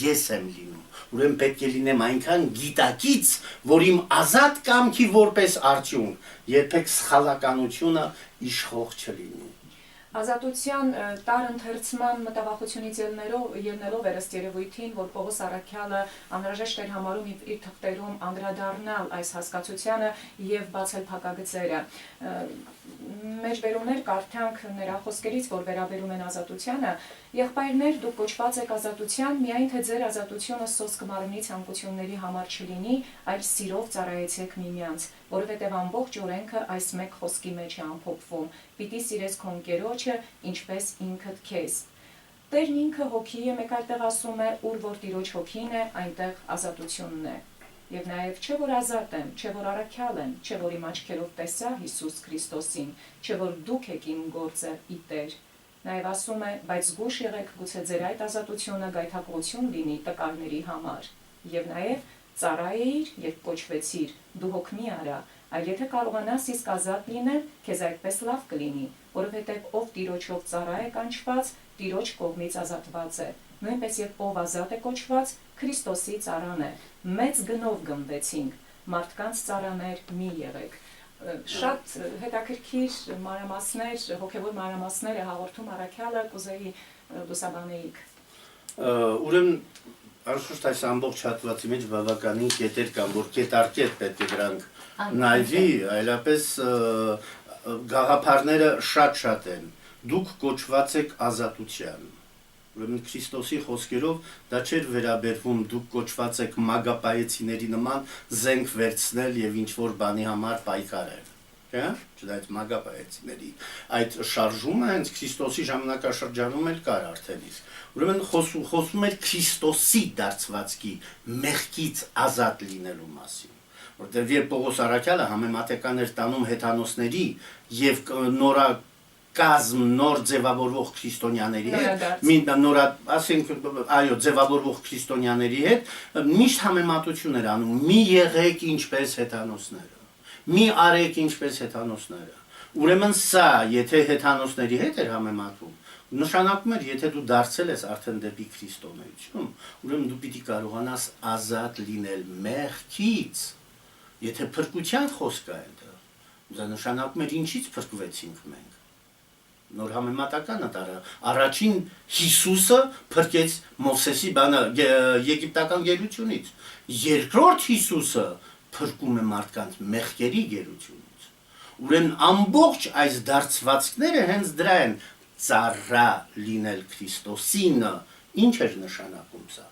ես եմ լինում։ Ուրեմն պետք է լինեմ այնքան գիտակից, որ իմ ազատ կամքի որպես արդյունք երբեք սխալականությունը իշխող չլինի։ Ազատության տարընթերցման մտավախությունից ելնելով էր ըստ երևույթին, որ Պողոս առաքյալը անհրաժեշտ էր համարում իր թղթերում անդրադառնալ այս հասկացությանը եւ բացել փակագծերը։ Մեջբերումներ կարդանք նրա խոսքերից, որ վերաբերում են ազատությանը. եղբայրներ, դուք կոչված եք ազատության, միայն թե ձեր ազատությունը սոսկ մարմնի ցանկությունների համար չլինի, այլ սիրով ծառայեցեք միմյանց, որովհետև ամբողջ օրենքը այս մեկ խոսքի մեջ է ամփոփվում. պիտի սիրես քո ընկերոջը, ինչպես ինքդ քեզ։ Տերն ինքը հոգի է, մեկ այլտեղ ասում է, ուր որ Տիրոջ հոգին է, այնտեղ ազատությունն է։ Եվ նաև չէ որ ազատ եմ, չէ որ առաքյալ եմ, չէ որ իմ աչքերով տեսա Հիսուս Քրիստոսին, չէ որ դուք եք իմ գործը ի Տեր։ Նաև ասում է, բայց զգուշ եղեք, գուցե ձեր այդ ազատությունը գայթակղություն լինի տկարների համար։ Եվ նաև ծառա էիր, երբ կոչվեցիր, դու հոգ մի արա, այլ եթե կարողանաս իսկ ազատ լինել, քեզ այդպես լավ կլինի, որովհետև ով Տիրոջով ծառա է կանչված, Տիրոջ կողմից ազատված է։ Նույնպես եւ ով ազատ է կոչված, Քրիստոսի ծառան է։ Մեծ գնով գնվեցինք, մարդկանց ծառաներ մի եղեք։ Շատ հետաքրքիր մանրամասներ, հոգևոր մանրամասներ է հաղորդում առաքյալը, կուզեի լուսաբանեիք։ Ուրեմն անշուշտ այս ամբողջ հատվածի մեջ բավականին կետեր կան, որ կետարկետ պետք է դրանք նայվի, այլապես գաղափարները շատ են։ Դուք կոչված եք ազատության։ Ուրեմն Քրիստոսի խոսքերով դա չէր վերաբերվում դուք կոչված եք մագապայեցիների նման զենք վերցնել եւ ինչ որ բանի համար պայքարել։ Չէ՞։ Չդայց մագապայեցիների այդ շարժումը հենց Քրիստոսի ժամանակաշրջանում էլ կար արդեն իսկ։ Ուրեմն խոսում էր Քրիստոսի դարձվածքի մեղքից ազատ լինելու մասին։ Որտեղ երբ Պողոս առաքյալը համեմատական էր տանում հեթանոսների եւ կազմ նոր ձևավորվող քրիստոնյաների հետ, ասենք, այո, ձևավորվող քրիստոնյաների հետ, միշտ համեմատություն էր անում, մի եղեք ինչպես հեթանոսները, մի արեք ինչպես հեթանոսները։ Ուրեմն սա, եթե հեթանոսների հետ էր համեմատում, նշանակում էր, եթե դու դարձել ես արդեն դեպի քրիստոնեություն, ուրեմն դու պիտի կարողանաս ազատ լինել մեղքից, եթե փրկության խոսք է այնտեղ, դա նշանակում էր ինչից փրկվեցինք մենք։ Նոր համեմատականը տարա։ Առաջին Հիսուսը փրկեց Մովսեսի եգիպտական գերությունից։ Երկրորդ Հիսուսը փրկում է մարդկանց մեղքերի գերությունից։ Ուրեմն ամբողջ այս դարձվածքները հենց դրա են ծառա լինել Քրիստոսին։ Ինչ էր նշանակում սա։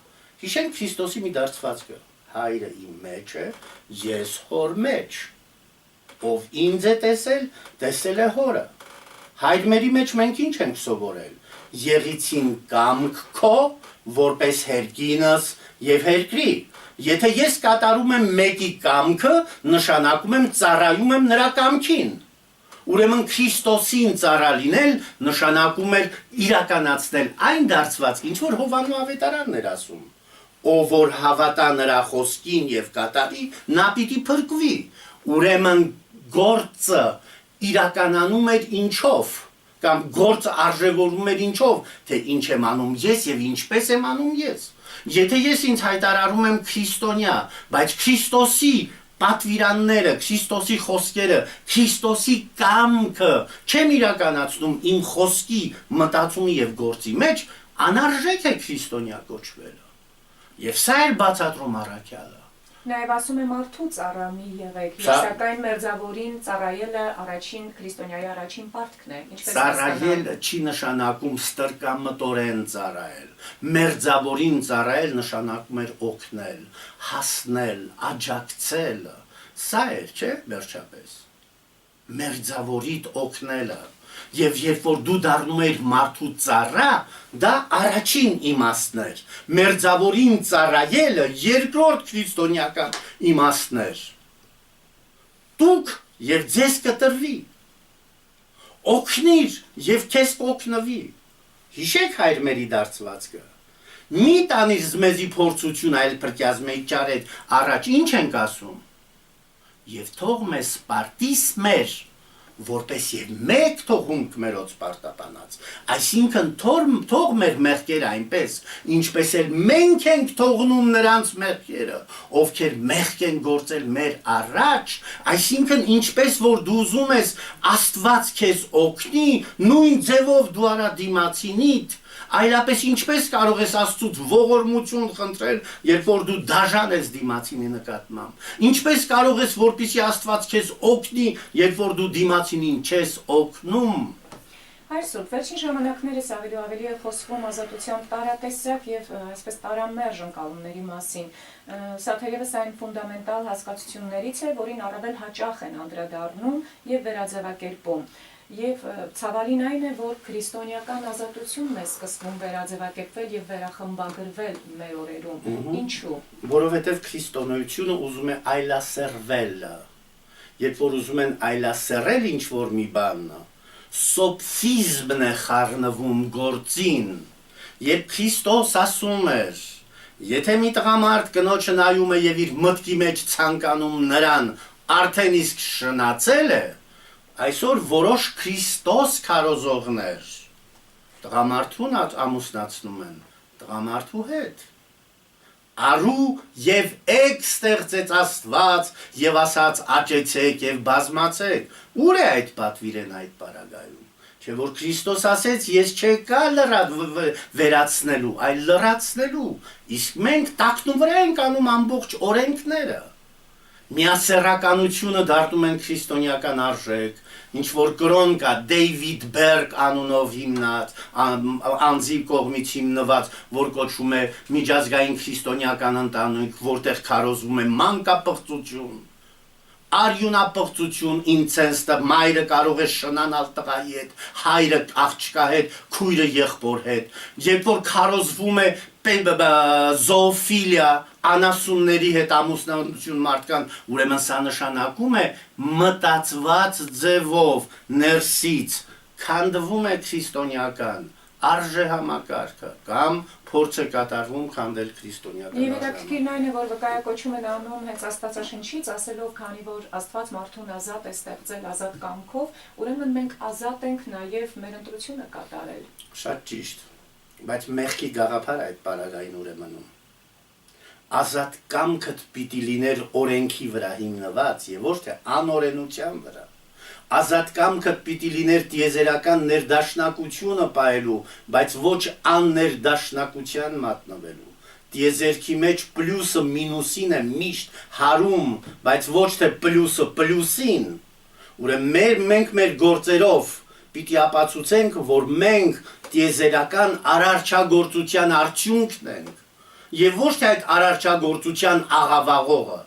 Հիշենք Քրիստոսի մի դարձվածքը։ հայրը իմ մեջ է, ես հոր մեջ։ Ով ինձ է տեսել է հորը։ Հայրմերի մեջ մենք ինչ ենք սովորել։ Եղիցին կամք քո, որպես հերկինս եւ հերկրի։ Եթե ես կատարում եմ մեկի կամքը, նշանակում եմ ծառայում եմ նրա կամքին։ Ուրեմն Քրիստոսին ծառա լինել նշանակում էր իրականացնել այն դարձված, ինչ որ Հովանու ավետարանն էր ասում։ Ով որ հավատա նրա խոսքին եւ կատարի, նա պիտի փրկվի։ Ուրեմն գործը իրականանում էր ինչով, կամ գործը արժևորում էր ինչով, թե ինչ եմ անում ես եւ ինչպես եմ անում ես։ Եթե ես ինձ հայտարարում եմ քրիստոնյա, բայց Քրիստոսի պատվիրանները, Քրիստոսի խոսքերը, Քրիստոսի կամքը չեմ իրականացնում իմ խոսքի, մտածումի եւ գործի մեջ, անարժեք է քրիստոնյա կոչվելը։ Եվ սա էր բացատրում առաքյալը։ Նաև ասում է մարդու ծառա մի եղեք, սակայն մերձավորին ծառայելը առաջին քրիստոնյայի առաջին պարտքն է, ինչպես ծառայելը չի նշանակում ստրկամտորեն ծառայել, մերձավորին ծառայել նշանակում էր օգնել, հասնել, աջակցել, սա էր, չէ՞, վերջապես, մերձավորիդ օգնելը, եւ երբ որ դու դառնում ես մարդու ծառա, դա առաջին իմաստն էր, մերձավորին ծառայելը երկրորդ քրիստոնեական իմաստն էր։ Դուք եւ ձեզ կտրվի, օգնիր եւ քեզ կօգնվի։ Հիշեք հայրմերի դարձվածքը։ Մի տանիր զմեզի փորձություն այլ փրկյազմեի ճարետ, առաջ ինչ ենք ասում։ Եվ թող մեզ սպարտիս մեր, որպես եւ մեկ թողունք մերոց պարտապանած, այսինքն թող մեր մեղքերը այնպես, ինչպես էլ մենք ենք թողնում նրանց մեղքերը, ովքեր մեղք են գործել մեր առաջ, այսինքն ինչպես որ դու ուզում ես Աստված քեզ օգնի, նույն ձևով դու արա դիմացինիդ, այլապես ինչպես կարող ես Աստծուց ողորմություն խնդրել, երբ որ դու դաժան ես դիմացինի նկատմամբ։ Ինչպես կարող ես որպեսզի Աստված քեզ օգնի, երբ որ դու դիմացինին չես օգնում։ Հայր Սուրբ, վերջին ժամանակներս ավելի է խոսվում ազատության տարատեսակ եւ այսպես տարամերժ ընկալումների մասին։ Սա թերևս այն ֆունդամենտալ հասկացություններից է, որին առավել հաճախ են անդրադառնում եւ վերաձևակերպում։ Եվ ցավալին այն է, որ քրիստոնեական ազատությունն է սկսվում վերաձևակերպվել եւ վերախմբագրվել մեր օրերում։ Ինչու՞։ Որովհետեւ քրիստոնեությունը ուզում է այլասերվել։ Երբ որ ուզում են այլասերել ինչ որ մի բան, սոփսիզմն է խառնվում գործին։ Երբ Քրիստոս ասում էր, եթե մի տղամարդ կնոջը նայում է եւ իր մտքի մեջ ցանկանում նրան, արդեն իսկ շնացել է, այսօր որոշ Քրիստոս քարոզողներ տղամարդուն ամուսնացնում են տղամարդու հետ։ Արու եւ եկ ստեղծեց Աստված եւ ասաց աճեցեք եւ բազմացեք։ Ուր է այդ պատվիրեն այդ պարագայում։ Չէ որ Քրիստոս ասեց ես չեկա վերացնելու, այլ լրացնելու։ Իսկ մենք տակնու վրա ենք անում ամբողջ օրենքները։ Միասեռականությունը դարձնում են քրիստոնեական արժեք, ինչ որ կրոն կա Դեյվիդ Բերգ անունով հիմնած, անձի կողմից հիմնված, որ կոչվում է միջազգային քրիստոնեական ընտանիք, որտեղ քարոզվում է մանկապղծություն, արյունապղծություն, ինցենստը, մայրը կարող է շնանալ տղայի հետ, հայրը աղջկա հետ, քույրը եղբոր հետ, երբ որ քարոզվում է զոոֆիլիա, անասունների հետ ամուսնություն մարդկան, ուրեմն սա նշանակում է մտածված ձևով ներսից քանդվում է քրիստոնեական արժեհամակարգը կամ փորձ է կատարվում քանդել քրիստոնեական Եվ հետաքրքիրն այն է, որ վկայակոչում են անում հենց Աստվածաշնչից, ասելով, քանի որ Աստված մարդուն ազատ է ստեղծել ազատ կամքով, ուրեմն մենք ազատ ենք նաև մեր ընտրությունը կատարել։ Շատ ճիշտ, բայց մեղքի գաղափար այդ պարագային ուրեմնում։ Ազատ կամքդ պիտի լիներ օրենքի վրա հիմնված եւ ոչ թե անօրենության վրա։ Ազատ կամքդ պիտի լիներ տիեզերական ներդաշնակությունը պահելու, բայց ոչ աններդաշնակության մատնվելու։ Տիեզերքի մեջ պլյուսը մինուսին է միշտ հարում, բայց ոչ թե պլյուսը պլյուսին։ Ուրեմն մենք մեր գործերով պիտի ապացուցենք, որ մենք տիեզերական արարչագործության արդյունքն ենք։ եւ ոչ թե այդ արարչագործության աղավաղողը։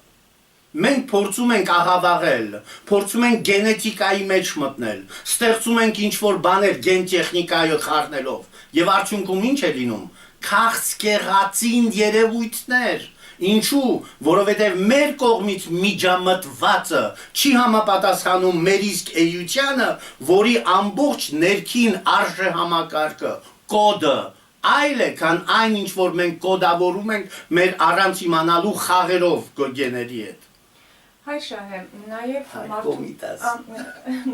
Մենք փորձում ենք աղավաղել, փորձում ենք գենետիկայի մեջ մտնել, ստեղծում ենք ինչ-որ բաներ գենտեխնիկայով խառնելով, եւ արդյունքում ինչ է լինում։ Քաղցկեղածին երևույթներ։ Ինչու, որովհետև մեր կողմից միջամտվածը չի համապատասխանում մեր իսկ էությանը, որի ամբողջ ներքին արժեհամակարգը, կոդը, այլ է, քան այն, ինչ որ մենք կոդավորում ենք մեր առանց իմանալու խաղերով գոգեների հետ։ Հայ Շահե, նաև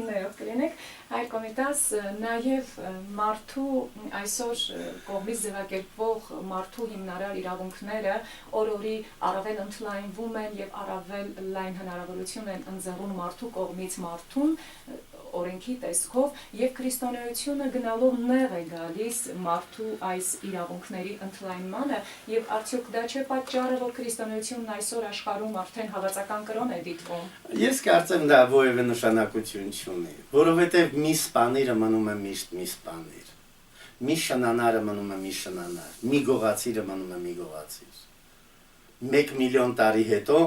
ներող կլինեք, Հայր Կոմիտաս, նաև մարդու այսօր կողմից ձևակերպվող մարդու հիմնարար իրավունքները օր-օրի առավել ընդլայնվում են եւ առավել լայն հնարավորություն են ընձեռում մարդու կողմից մարդուն օրենքի տեսքով եւ քրիստոնեությունը գնալով նեղ է գալիս մարդու այս իրավունքների ընդլայնմանը եւ արդյոք դա չէ պատճառը, որ քրիստոնեությունն այսօր աշխարհում արդեն հավատական կրոն է դիտվում։ Ես կարծեմ դա որևէ նշանակություն չունի, որովհետեւ մի սպանիրը մնում է միշտ մի սպանիր, մի շնանարը մնում է մի շնանար, մի գողացիրը մնում է մի գողացիր։ 1 միլիոն տարի հետո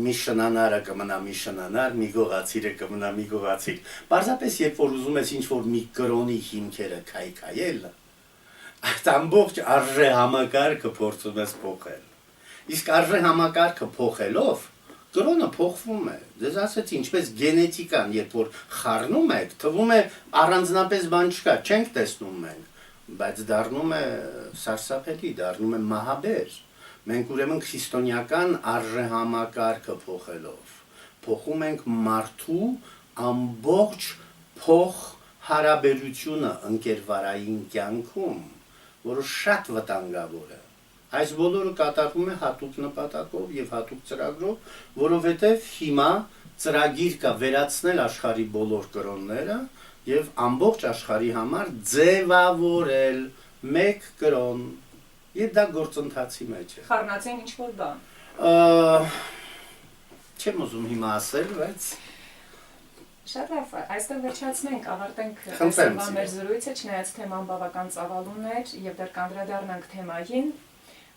մի շնանարը կմնա մի շնանար, մի գողացիրը կմնա մի գողացիր։ Պարզապես երբ որ ուզում ես ինչ-որ մի կրոնի հիմքերը քայքայել, այդ ամբողջ արժեհամակարգը փորձում ես փոխել։ Իսկ արժեհամակարգը փոխելով կրոնը փոխվում է։ Ձեզ ասեցի, ինչպես գենետիկան, երբ որ խառնում եք, թվում է առանձնապես բան չկա, չենք տեսնում մենք, բայց դառնում է սարսափելի, դառնում է մահաբեր։ Մենք ուրեմն քրիստոնեական արժեհամակարգը փոխելով փոխում ենք մարդու ամբողջ փոխ հարաբերությունը ընկերվարային կյանքում, որը շատ վտանգավոր է։ Այս բոլորը կատարվում է հատուկ նպատակով եւ հատուկ ծրագրով, որովհետեւ հիմա ծրագիր կա վերացնել աշխարհի բոլոր կրոնները եւ ամբողջ աշխարհի համար ձևավորել մեկ կրոն։ Եվ դա գործընթացի մեջ է։ Խառնացին ինչ-որ բան։ Չեմ ուզում հիմա ասել, բայց Շատ լավ, այստեղ վերջացնենք, ավարտենք Խնդրեմ, մեր զրույցը, չնայած թեման բավական ծավալուն էր եւ դեռ կանդրադառնանք թեմային։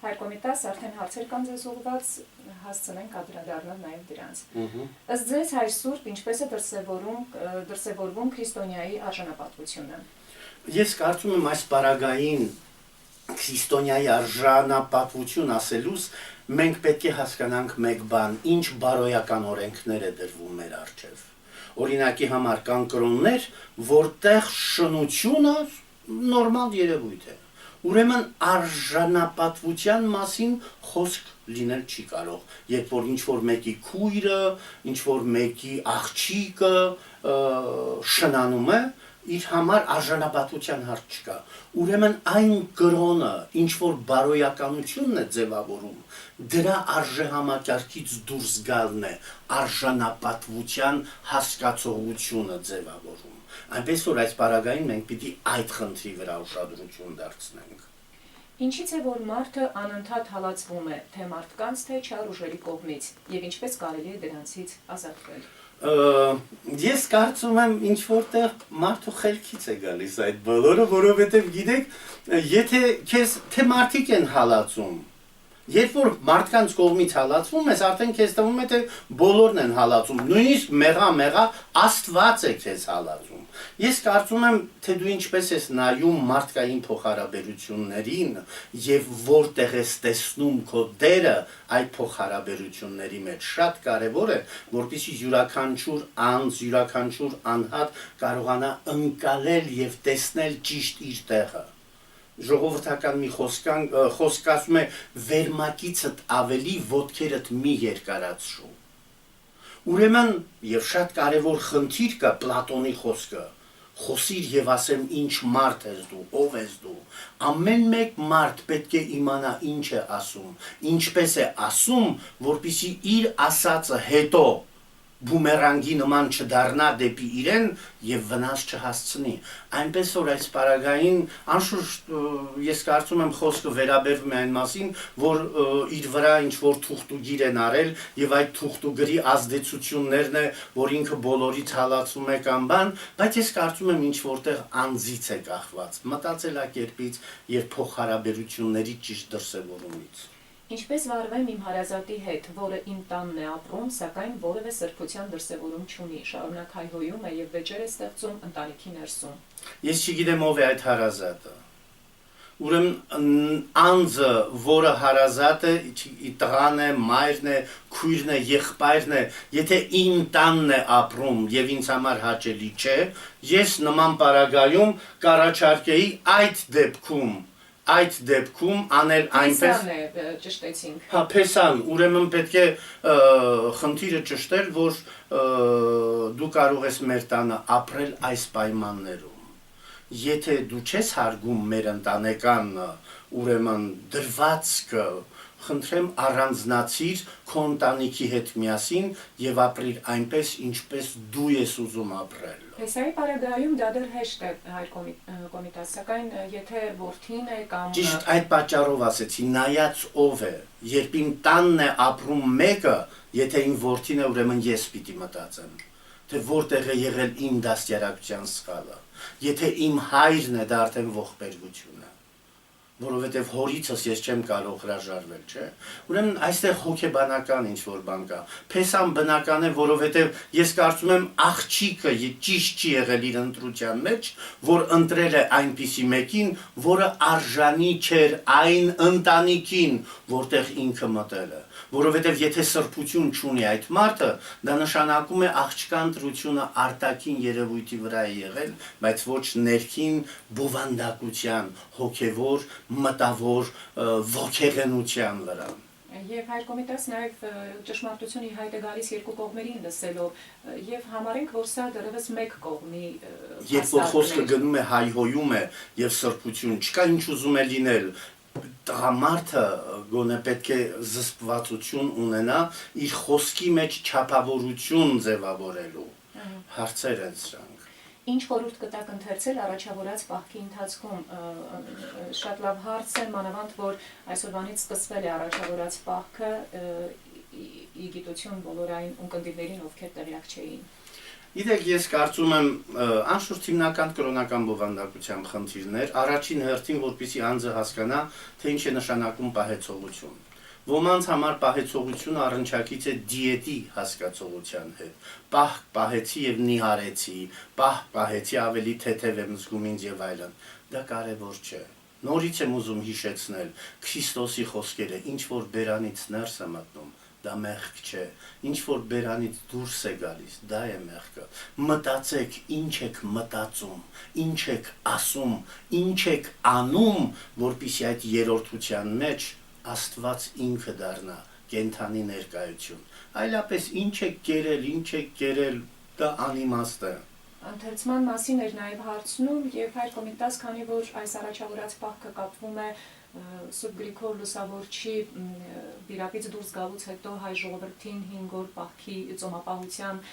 Հայր Կոմիտաս արդեն հարցեր կան ձեզ ուղղված, հասցնենք անդրադառնալ նաեւ դրանց։ Ըստ ձեզ Հայր Սուրբ ինչպես է դրսևորվում քրիստոնյայի արժանապատվությունը։ ես կարծում եմ այս պարագային քրիստոնյայի արժանապատվություն ասելուց մենք պետք է հասկանանք մեկ բան, ինչ բարոյական օրենքներ է դրվում մեր առջև։ Օրինակի համար կան կրոններ, որտեղ շնությունը նորմալ երևույթ է։ Ուրեմն արժանապատվության մասին խոսք լինել չի կարող, երբ որ ինչ-որ մեկի քույրը, ինչ-որ մեկի աղջիկը շնանում է, իր համար արժանապատվության հարց չկա։ Ուրեմն այն կրոնը, ինչ որ բարոյականությունն է ձևավորում, դրա արժեհամակարգից դուրս գալն է արժանապատվության հասկացողությունը ձևավորում։ Այնպես որ այս պարագային մենք պիտի այդ խնդրի վրա ուշադրություն դարձնենք։ Ինչից է որ մարդը անընդհատ հալածվում է թե մարդկանց, թե չար ուժերի կողմից, եւ ինչպես կարելի է դրանցից ազատվել։ Ես կարծում եմ ինչ որտեղ մարդու խելքից է գալիս այդ բոլորը, որովհետև գիտեք, եթե քեզ թե մարդիկ են հալածում, երբ որ մարդկանց կողմից հալածվում ես, արդեն քեզ թվում է թե բոլորն են հալածում, նույնիսկ մեղա Աստված է քեզ հալածում։ Ես կարծում եմ, թե դու ինչպես ես նայում մարդկային փոխհարաբերություններին եւ որտեղ ես տեսնում քո դերը այդ փոխհարաբերությունների մեջ, շատ կարեւոր է, որպեսզի յուրաքանչյուր անձ, յուրաքանչյուր անհատ կարողանա ընկալել եւ տեսնել ճիշտ իր տեղը։ Ժողովրդական մի խոսք ասում է վերմակիցդ ավելի ոտքերդ մի երկարացրու։ Ուրեմն եւ շատ կարեւոր խնդիր կա Պլատոնի խոսքը։ Խոսիր եւ ասեմ ինչ մարդ ես դու, ով ես դու։ Ամեն մեկ մարդ պետք է իմանա ինչ է ասում, ինչպես է ասում, որպեսզի իր ասածը հետո բումերանգի նման չդառնա դեպի իրեն եւ վնաս չհասցնի։ Այնպես որ այս պարագային անշուշտ ես կարծում եմ խոսքը վերաբերվում է այն մասին, որ իր վրա ինչ որ թուղթուգիր են արել եւ այդ թուղթուգրի ազդեցություններն է, որ ինքը բոլորից հալածում է կամ բան, բայց ես կարծում եմ ինչ որտեղ անձից է կախված, մտածելակերպից եւ փոխհարաբերությունների ճիշտ դրսեւորումից։ Ինչպես վարվեմ իմ հարազատի հետ, որը իմ տանն է ապրում, սակայն որևէ սրբության դրսևորում չունի, շարունակ հայհոյում է եւ վեճեր է ստեղծում ընտանիքի ներսում։ Ես չգիտեմ ով է այդ հարազատը։ Ուրեմն անձը, որը հարազատ է, տղան է, մայրն է, քույրն է, եղբայրն է, եթե իմ տանն է ապրում եւ ինձ համար հաճելի չէ, ես նման պարագայում կառաջարկեի այդ դեպքում անել այնպես Այսօր է ճշտեցինք։ Հա, փեսան, ուրեմն պետք է խնդիրը ճշտել, որ դու կարող ես մեր տանը ապրել այս պայմաններում։ Եթե դու չես հարգում մեր ընտանեկան ուրեմն դրվածքը, խնդրեմ առանձնացիր քո ընտանիքի հետ միասին եւ ապրիր այնպես, ինչպես դու ես ուզում ապրել։ Հեսայի պարագայում դա դեռ հեշտ է հայր կոմիտաս, սակայն եթե որդին է կամ Ճիշտ այդ պատճառով ասեցի, նայած ով է, երբ իմ տանն է ապրում մեկը, եթե իմ որդին է, ուրեմն ես պիտի մտածեմ, թե որտեղ է եղել իմ դաստիարակության սխալը։ Եթե իմ հայրն է, դա արդեն ողբերգություն է, որովհետև հորիցս ես չեմ կարող հրաժարվել, չէ։ Ուրեմն այստեղ հոգեբանական ինչ-որ բան կա։ Փեսան բնական է, որովհետև ես կարծում եմ աղջիկը ճիշտ չի եղել իր ընտրության մեջ, որ ընտրել է այնպիսի մեկին, որը արժանի չէր այն ընտանիքին, որտեղ ինքը մտել է։ Որովհետև եթե սրբություն չունի այդ մարդը, դա նշանակում է աղջկա ընտրությունը արտաքին երևույթի վրա է եղել, բայց ոչ ներքին բովանդակության, հոգևոր, մտավոր ոգեղենության վրա։ Եվ հայր կոմիտաս նաև ճշմարտությունը ի հայտ է գալիս երկու կողմերին լսելով եւ համարենք, որ սա դեռևս մեկ կողմի Երբ որ խոսքը գնում է հայհոյում է եւ սրբություն չկա, ինչ ուզում է լինել, տղամարդը գոնե պետք է զսպվածություն ունենա իր խոսքի մեջ չափավորություն ձևավորելու։ Հարցեր են սրանք։ Ինչ խորհուրդ կտաք ընթերցել առաջավորած պահքի ընթացքում, շատ լավ հարց է, մանավանդ որ այսօրվանից սկսվել է առաջավորած պահքը, ի գիտություն բոլոր այն ունկնդիրներին, ովքեր տեղյակ չէին։ Գիտեք, ես կարծում եմ անշուշտ հիմնական կրոնական բովանդակության խնդիրներ, առաջին հերթին, որպեսզի անձը հասկանա, թե ինչ է նշանակում պահեցողություն։ Ոմանց համար պահեցողությունը առնչակից է դիետի հասկացողության հետ։ Պահ պահեցի եւ նիհարեցի, պահեցի ավելի թեթև եմ զգում ինձ եւ այլն։ Դա կարեւոր չէ։ Նորից եմ ուզում հիշեցնել Քրիստոսի խոսքերը, ինչ որ բերանից ներս է մտնում, դա մեղք չէ, ինչ որ բերանից դուրս է գալիս, դա է մեղքը։ Մտածեք, ինչ եք մտածում, ինչ եք ասում, ինչ եք անում, որպեսզի այդ երրորդության մեջ Աստված ինքը դառնա կենթանի ներկայություն։ Այլապես ինչ եք կերել, դա անիմաստ է։ Ընթերցման մասին էր նաև հարցնում եւ հայր կոմիտաս, քանի որ այս առաջավորած պահքը կապվում է Սուրբ Գրիգոր Լուսավորչի վիրապից դուրս գալուց հետո հայ ժողովրդին 5 օր պահքի ծոմապահության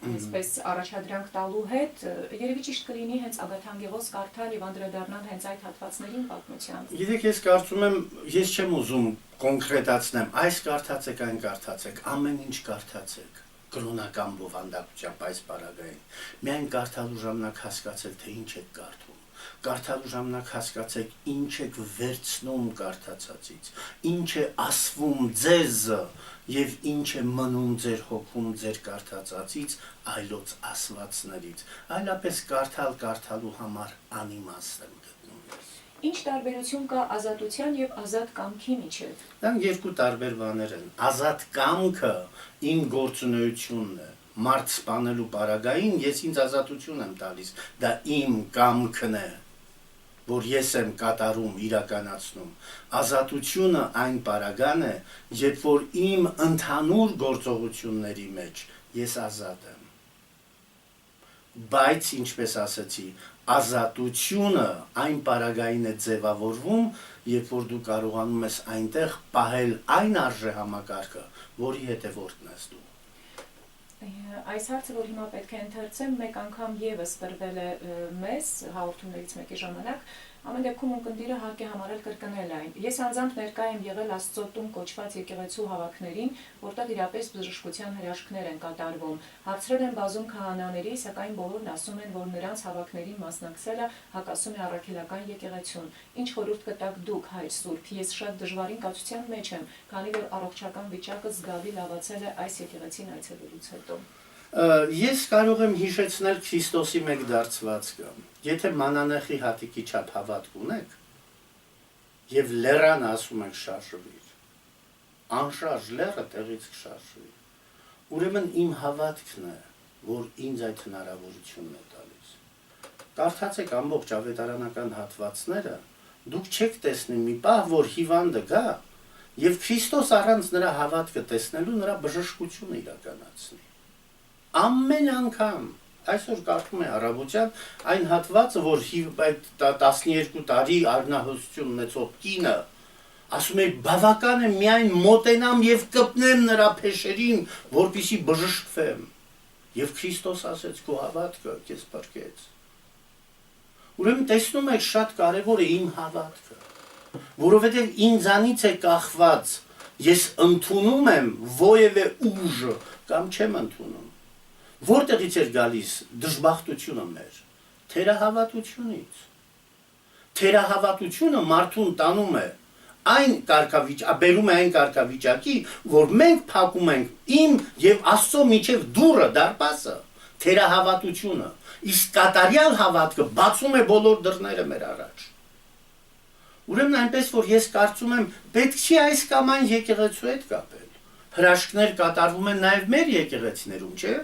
այսպես առաջադրանք տալու հետ, երևի ճիշտ կլինի հենց Ագաթանգեղոս կարդալ եւ անդրադառնալ հենց այդ հատվածներին պատմության։ Գիտեք, ես կարծում եմ, ես չեմ ուզում կոնկրետացնեմ, այս կարդացեք, այն կարդացեք, ամեն ինչ կարդացեք կրոնական բովանդակությամբ այս պարագային։ Միայն կարդալու ժամանակ հասկացեք, թե ինչ եք կարդում։ Կարդալու ժամանակ հասկացեք, ինչ եք վերցնում կարդացածից, ինչ է ասվում ձեզ եւ ինչ է մնում ձեր հոգում ձեր կարդացածից, այլոց ասվածներից։ Այլապես կարդալու համար անիմաստ եմ գտնում ես։ Ինչ տարբերություն կա ազատության եւ ազատ կամքի միջեւ։ Դրանք երկու տարբեր բաներ են։ Ազատ կամքը իմ գործունեությունն է։ Մարդ սպանելու պարագային ես ինձ ազատություն եմ տալիս։ Դա իմ կամքն է, որ ես եմ կատարում, իրականացնում։ Ազատությունը այն պարագան է, երբ որ իմ ընդհանուր գործողությունների մեջ ես ազատ եմ։ Բայց, ինչպես ասացի, ազատությունը այն պարագային է ձևավորվում, երբ որ դու կարողանում ես այնտեղ պահել այն արժե համակարգը, որի հետևորդն ես դու։ Այս հարցը, որ հիմա պետք է ընթերցեմ, մեկ անգամ եւս տրվել է մեզ հաղորդումներից մեկի ժամանակ, ամեն դեպքում ունկնդիրը հարկ է համարել կրկնել այն։ Ես անձամբ ներկա եմ եղել Աստծո տուն կոչված եկեղեցու հավաքներին, որտեղ իրապես բժշկության հրաշքներ են կատարվում։ Հարցրել են բազում քահանաների, սակայն բոլորն ասում են, որ նրանց հավաքներին մասնակցելը հակասում է առաքելական եկեղեցուն։ Ինչ խորհուրդ կտաք դուք, Հայր Սուրբ, ես շատ դժվարին կացության մեջ եմ, քանի որ առողջական վիճակը զգալի լավացել է այս եկեղեցին այցելելուց հետո։ Ես կարող եմ հիշեցնել Քրիստոսի մեկ դարձվածքը։ Եթե մանանեխի հատիկի չափ հավատք ունեք եւ լեռան ասում եք շարժվիր, անշարժ լեռը տեղից կշարժվի։ Ուրեմն իմ հավատքն է, որ ինձ այդ հնարավորությունն է տալիս։ Կարդացեք ամբողջ ավետարանական հատվածները, դուք չեք տեսնի մի պահ, որ հիվանդը գա եւ Քրիստոս առանց նրա հավատքը տեսնելու նրա բժշկությունը իրականացնի։ Ամեն անգամ այսօր կարդում է առավոտյան այն հատվածը, որ այդ 12 տարի արնահոսություն ունեցող կինը ասում է բավական է միայն մոտենամ եւ կպնեմ նրա փեշերին, որպեսզի բժշկվեմ։ Եվ Քրիստոս ասեց քո հավատքը քեզ բրկեց։ Ուրեմն տեսնում եք շատ կարևոր է իմ հավատքը, որովհետեւ ինձանից է կախված, ես ընդունում եմ որևէ ուժ կամ չեմ ընդունում։ Որտեղից էր գալիս դժբախտությունը մեր, թերահավատությունից։ Թերահավատությունը մարդուն տանում է այն բերում է այն կարգավիճակի, որ մենք փակում ենք իմ եւ Աստծո միջև դուռը, դարպասը, թերահավատությունը, իսկ կատարյալ հավատքը բացում է բոլոր դռները մեր առաջ։ Ուրեմն այնպես որ ես կարծում եմ, պետք չի այս կամ այն եկեղեցու հետ կապել։ Հրաշքներ կատարվում են նաեւ մեր եկեղեցիներում, չէ՞։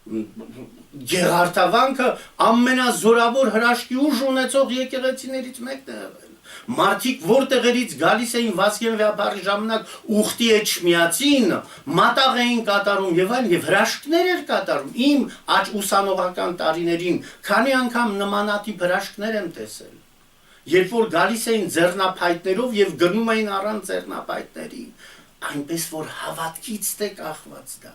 Գեղարդավանքը ամենազորավոր հրաշքի ուժ ունեցող եկեղեցիներից մեկն է եղել։ Մարդիկ որտեղերից գալիս էին Վասկեն վեհապարի ժամանակ ուխտի հետ շմիացին, մատաղ էին կատարում եւ այլն, եւ հրաշքներ էր կատարում։ Իմ աճ ուսանողական տարիներին քանի անգամ նմանատիպ հրաշքներ եմ տեսել։ Երբ որ գալիս էին ձեռնափայտներով եւ գնում էին առանց ձեռնափայտների, այնպես որ հավատքից է կախված դա։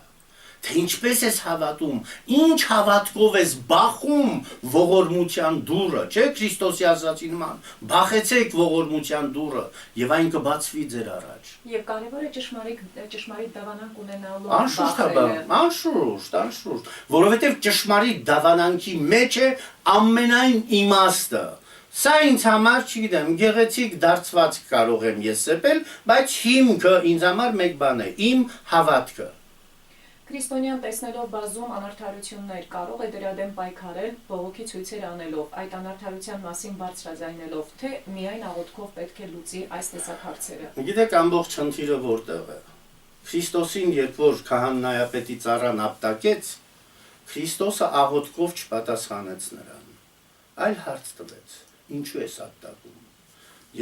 Թե ինչպես ես հավատում, ինչ հավատքով ես բախում ողորմության դուռը, չէ՞ Քրիստոսի ասացի նման, բախեցեք ողորմության դուռը եւ այն կբացվի ձեր առաջ։ Եվ կարևոր է ճշմարիտ դավանանք ունենալու Անշուշտ, որովհետեւ ճշմարիտ դավանանքի մեջ է ամենայն իմաստը։ Սա ինձ համար, չգիտեմ, գեղեցիկ դարձված կարող եմ ես սեպել, բայց հիմքը ինձ համար մեկ բան է, իմ հավատքը։ Քրիստոնյան տեսնելով բազում անարդարություններ կարող է դրա դեմ պայքարել բողոքի ցույցեր անելով, այդ անարդարության մասին բարձրաձայնելով, թե միայն աղոթքով պետք է լուծի այս տեսակ հարցերը։ Գիտեք ամբողջ խնդիրը որտեղ է։ Քրիստոսին երբ որ քահանայապետի ծառան ապտակեց, Քրիստոսը աղոթքով չպատասխանեց նրան, այլ հարց տվեց. ինչու ես ապտակում։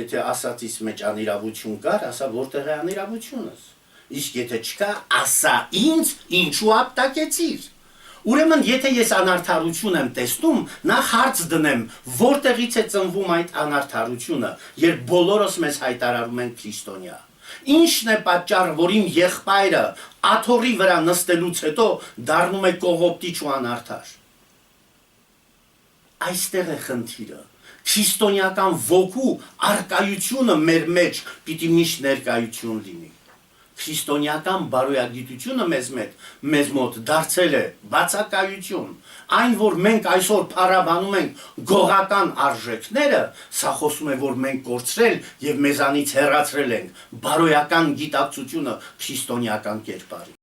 Եթե ասածից մեջ անիրավություն կար, ասա որտեղ է անիրավությունս։ Իսկ եթե չկա, ասա ինձ ինչու ապտակեցիր։ Ուրեմն եթե ես անարդարություն եմ տեսնում, նախ հարց դնեմ, որտեղից է ծնվում այդ անարդարությունը, երբ բոլորս մեզ հայտարարում են քրիստոնյա։ Ինչն է պատճառը, որ իմ եղբայրը աթոռի վրա նստելուց հետո դառնում է կողոպտիչ ու անարդար։ Այստեղ է խնդիրը։ Քրիստոնեական ոգու արկայությունը մեր մեջ պիտի միշտ ներկայություն լինի։ Քրիստոնեական բարոյագիտությունը մեզ մոտ դարձել է բացակայություն։ Այն, որ մենք այսօր փառաբանում ենք գողական արժեքները, սա խոսում է, որ մենք կորցրել եւ մեզանից հեռացրել ենք բարոյական գիտակցությունը քրիստոնեական կերպարի։